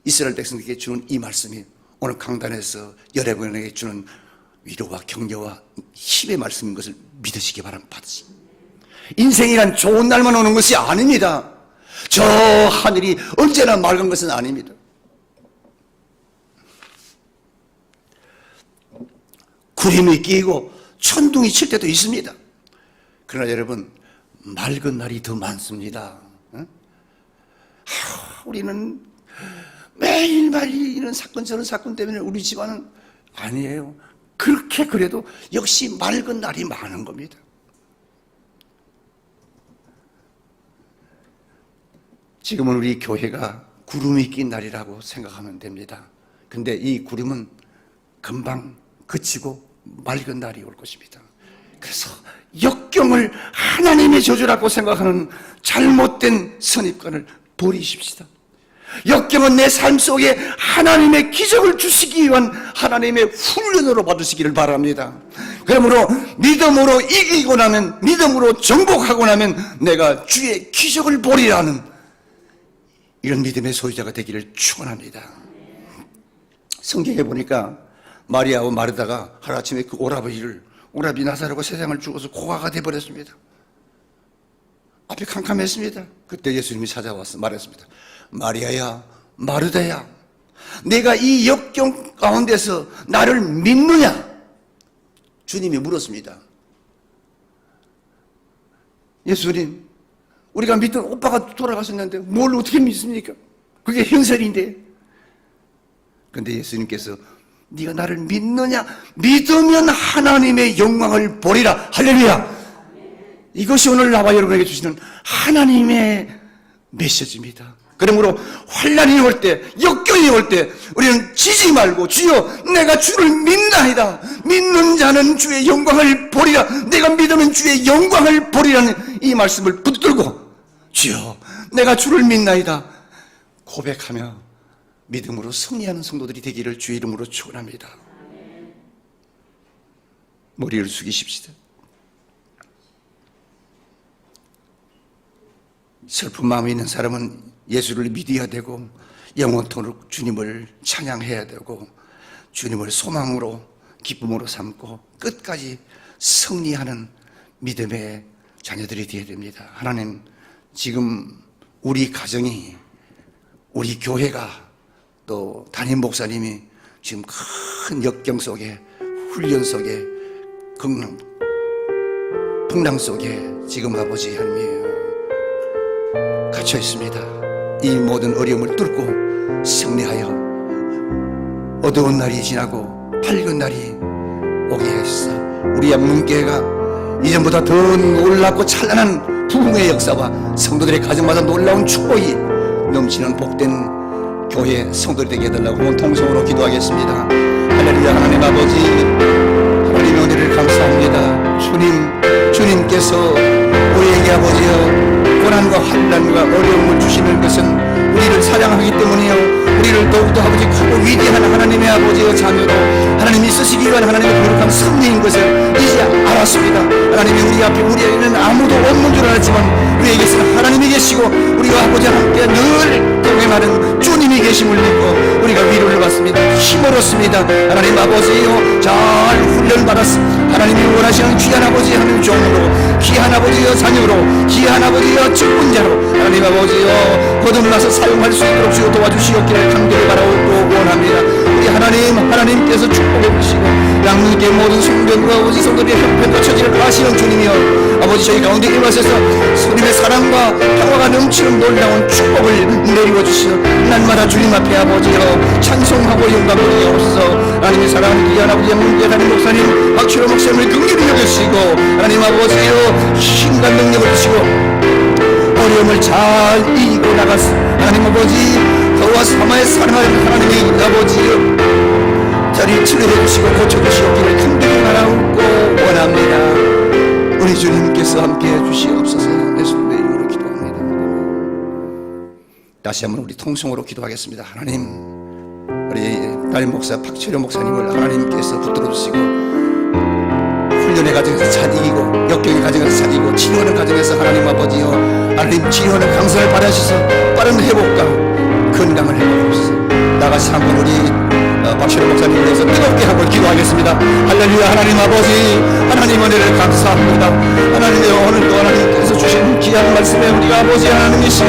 이스라엘 백성들에게 주는 이 말씀이 오늘 강단에서 여러분에게 주는 위로와 격려와 힘의 말씀인 것을 믿으시기 바랍니다. 인생이란 좋은 날만 오는 것이 아닙니다. 저 하늘이 언제나 맑은 것은 아닙니다. 구름이 끼고 천둥이 칠 때도 있습니다. 그러나 여러분, 맑은 날이 더 많습니다. 우리는 매일매일 이런 사건 저런 사건 때문에 우리 집안은 아니에요. 그렇게 그래도 역시 맑은 날이 많은 겁니다. 지금은 우리 교회가 구름이 낀 날이라고 생각하면 됩니다. 근데 이 구름은 금방 그치고 맑은 날이 올 것입니다. 그래서 역경을 하나님의 저주라고 생각하는 잘못된 선입관을 버리십시다. 역경은 내 삶 속에 하나님의 기적을 주시기 위한 하나님의 훈련으로 받으시기를 바랍니다. 그러므로 믿음으로 이기고 나면, 믿음으로 정복하고 나면 내가 주의 기적을 보리라는 이런 믿음의 소유자가 되기를 축원합니다. 성경에 보니까 마리아와 마르다가 하루아침에 그 오라비 나사로가 세상을 죽어서 고아가 되어버렸습니다. 앞이 캄캄했습니다. 그때 예수님이 찾아와서 말했습니다. 마리아야, 마르다야, 내가 이 역경 가운데서 나를 믿느냐? 주님이 물었습니다. 예수님, 우리가 믿던 오빠가 돌아가셨는데 뭘 어떻게 믿습니까? 그게 현실인데. 근데 예수님께서 네가 나를 믿느냐? 믿으면 하나님의 영광을 보리라. 할렐루야. 이것이 오늘 나와 여러분에게 주시는 하나님의 메시지입니다. 그러므로 환난이 올 때, 역경이 올 때 우리는 지지 말고 주여 내가 주를 믿나이다. 믿는 자는 주의 영광을 보리라. 내가 믿으면 주의 영광을 보리라는 이 말씀을 붙들고 주여 내가 주를 믿나이다 고백하며 믿음으로 승리하는 성도들이 되기를 주의 이름으로 축원합니다. 머리를 숙이십시다. 슬픈 마음이 있는 사람은 예수를 믿어야 되고 영원토록 주님을 찬양해야 되고 주님을 소망으로 기쁨으로 삼고 끝까지 승리하는 믿음의 자녀들이 되어야 됩니다. 하나님, 지금 우리 가정이, 우리 교회가, 또 담임 목사님이 지금 큰 역경 속에, 훈련 속에, 풍랑 속에 지금 아버지 하나님 갇혀 있습니다. 이 모든 어려움을 뚫고 승리하여 어두운 날이 지나고 밝은 날이 오게 하시사 우리 양문교회가 이전보다 더 놀랍고 찬란한 부흥의 역사와 성도들의 가정마다 놀라운 축복이 넘치는 복된 교회 성도들이 되게 해달라고 온 통성으로 기도하겠습니다. 할렐루야. 하나님 아버지, 하나님의 은혜를 감사합니다. 주님께서 우리에게 아버지여 고난과 환난과 어려움을 주시는 것은 우리를 사랑하기 때문이요 우리를 더욱더 아버지 크고 위대한 하나님의 아버지의 자녀로 하나님이 쓰시기 위한 하나님의 거룩한 섭리인 것을 이제 알았습니다. 하나님이 우리 앞에 우리에게는 아무도 없는 줄 알았지만 우리에게서는 하나님이 계시고 우리와 아버지와 함께 늘 동행하는 주님이 계심을 믿고 우리가 위로를 받습니다. 힘을 얻습니다. 하나님 아버지요 잘 훈련받았습니다. 하나님이 원하시는 귀한 아버지 하는 종으로, 귀한 아버지여 자녀로, 귀한 아버지여 직분자로 하나님 아버지여 거듭나서 사용할 수 있도록 주여 도와주시옵기를 간절히 바라고 원합니다. 우리 하나님께서 축복해 주시고 양육의 모든 성도들과 아버지 성도들의 형편과 처지를 아시는 주님이여 아버지 저희 가운데 임하셔서 주님의 사랑과 평화가 넘치는 놀라운 축복을 내리고 주시어 날마다 주님 앞에 아버지여 찬송하고 영광 돌리옵소서. 하나님의 사랑하는 귀한 아버지 문대하는 목사님 박철호 목사님을 긍휼히 여기시고 하나님 아버지여 힘과 능력을 주시고 어려움을 잘 이기고 나가서 하나님 아버지 더와 사마의 사랑하는 하나님의 아버지여 자리를 치료해 주시고 고쳐주시옵기를 간절히 바라옵고 원합니다. 우리 주님께서 함께해 주시옵소서. 예수님의 이름으로 기도합니다. 다시 한번 우리 통성으로 기도하겠습니다. 하나님 우리 담임 목사 박철호 목사님을 하나님께서 붙들어 주시고 훈련의 과정에서 잘 이기고 역경의 과정에서 잘 이기고 치료하는 과정에서 하나님 아버지여 하나님 치료하는 강사를 받으셔서 빠른 회복과 건강을 회복하옵소서. 나가시 한번 우리 박철호 목사님을 위해서 뜨겁게 한번 기도하겠습니다. 할렐루야. 하나님 아버지 하나님 은혜를 감사합니다. 하나님의 오늘도 하나님께서 주신 귀한 말씀에 우리가 아버지 하나님이시여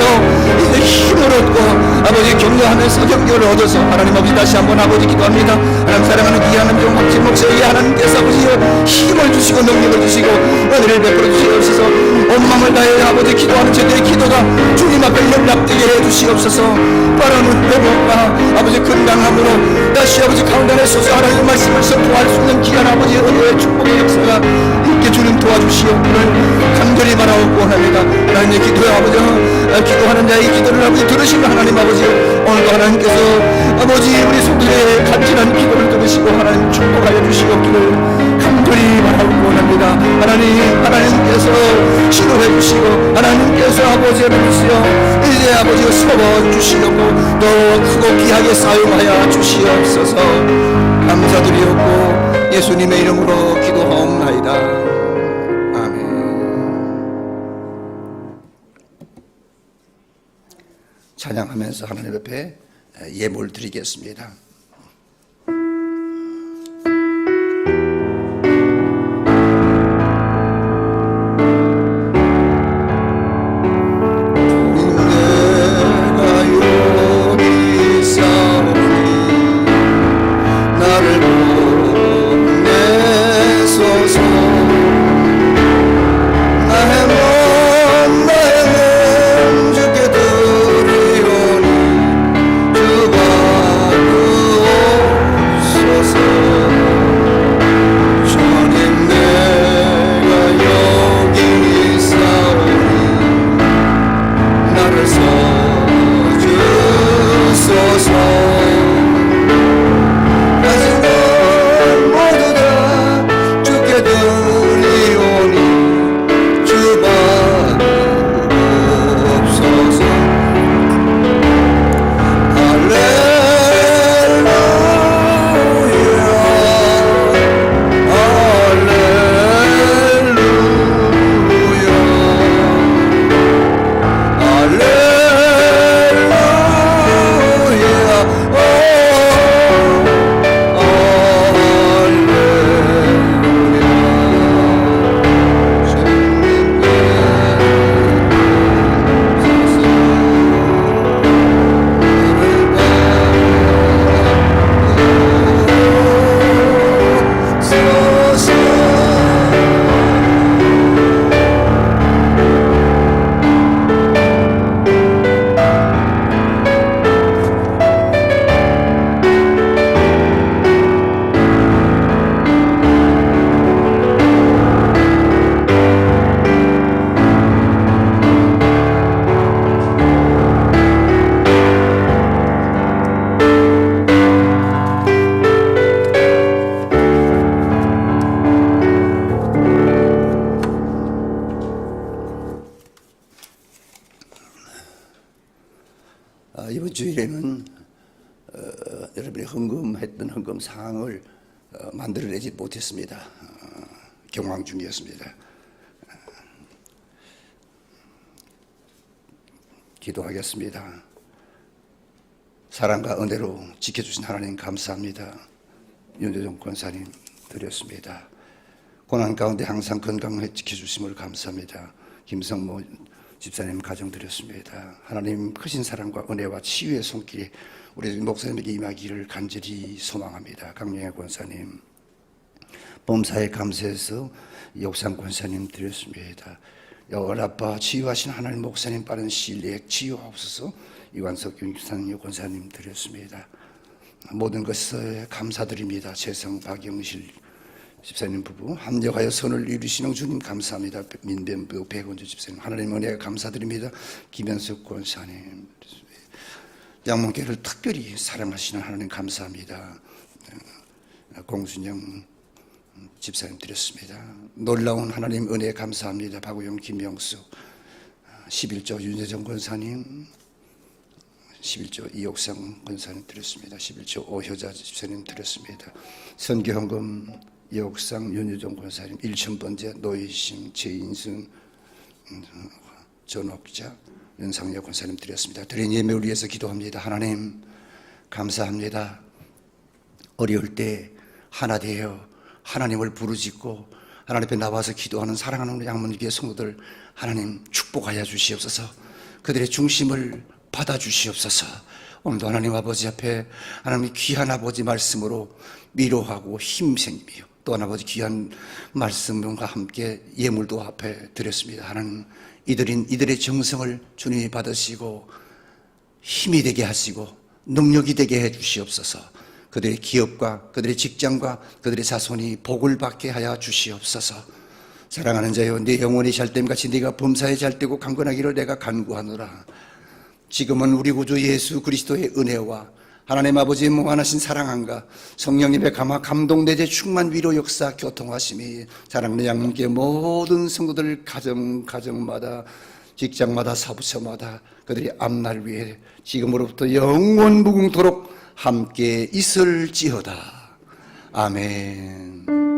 이제 힘을 얻고 아버지 격려하면서 경계를 얻어서 하나님 아버지 다시 한번 아버지 기도합니다. 하나님 사랑하는 귀한 종 박진 목사에게 하나님께서 아버지여 힘을 주시고 능력을 주시고 은혜를 베풀어 주시옵소서. 온 마음을 다해 아버지 기도하는 저들의 기도가 주님 앞에 연락되게 해 주시옵소서. 빠른 회복과 아버지 건강함으로 다시 아버지 가운데 내소서 하나님의 말씀을 선포할 수 있는 귀한 아버지의 은혜의 축복의 역사가 있게 주님 도와주시옵기를 간절히 바라옵고 합니다. 하나님의 기도에 아버지 기도하는 자의 기도를 아버지 들으시는 하나님 아버지 오늘도 하나님께서 아버지 우리 성도의 간절한 기도를 들으시고 하나님 축복하여 주시옵기를 간절히 바라옵고 합니다. 하나님께서 치료해 주시고 하나님께서 아버지를 주시어 이제 아버지가 세워 주시려고 더 크고 귀하게 사용하여 주시옵소서. 감사드리옵고 예수님의 이름으로 기도하옵나이다. 아멘. 찬양하면서 하나님 앞에 예물 드리겠습니다. 이번 주일에는 여러분이 헌금했던 헌금 사항을 만들어내지 못했습니다. 경황 중이었습니다. 기도하겠습니다. 사랑과 은혜로 지켜주신 하나님 감사합니다. 윤재종 권사님 드렸습니다. 고난 가운데 항상 건강하게 지켜주심을 감사합니다. 김성모 집사님 가정 드렸습니다. 하나님 크신 사랑과 은혜와 치유의 손길이 우리 목사님에게 임하기를 간절히 소망합니다. 강명혜 권사님, 범사에 감사해서 역상 권사님 드렸습니다. 연합파 치유하신 하나님 목사님 빠른 시일 내에 치유하옵소서. 이완석 교육사님 권사님 드렸습니다. 모든 것에 감사드립니다. 최성 박영실 집사님 부부 합력하여 선을 이루시는 주님 감사합니다. 민변부 백원주 집사님 하나님 은혜에 감사드립니다. 김현숙 권사님 양문교를 특별히 사랑하시는 하나님 감사합니다. 공순영 집사님 드렸습니다. 놀라운 하나님 은혜에 감사합니다. 박우영 김영수 11조 윤여정 권사님 11조 이옥상 권사님 드렸습니다. 11조 오효자 집사님 드렸습니다. 선교헌금 이옥상 윤여정 권사님 1000번째 노희심 최인승 전옥자 윤상혁 권사님 드렸습니다. 드린 예배를 위해서 기도합니다. 하나님 감사합니다. 어려울 때 하나 되어 하나님을 부르짖고 하나님 앞에 나와서 기도하는 사랑하는 우리 양문교회 성도들 하나님 축복하여 주시옵소서. 그들의 중심을 받아 주시옵소서. 오늘도 하나님 아버지 앞에 하나님의 귀한 아버지 말씀으로 위로하고 힘생기며 또 아버지 귀한 말씀과 함께 예물도 앞에 드렸습니다. 하나님 이들의 정성을 주님이 받으시고 힘이 되게 하시고 능력이 되게 해 주시옵소서. 그들의 기업과 그들의 직장과 그들의 자손이 복을 받게 하여 주시옵소서. 사랑하는 자여 네 영혼이 잘됨같이 네가 범사에 잘되고 강건하기를 내가 간구하노라. 지금은 우리 구주 예수 그리스도의 은혜와 하나님 아버지의 무한하신 사랑함과 성령님의 감동내재 충만 위로 역사 교통하심이 사랑하는 양문교회 모든 성도들 가정마다 직장마다 사부처마다 그들의 앞날 위에 지금으로부터 영원 무궁토록 함께 있을지어다. 아멘.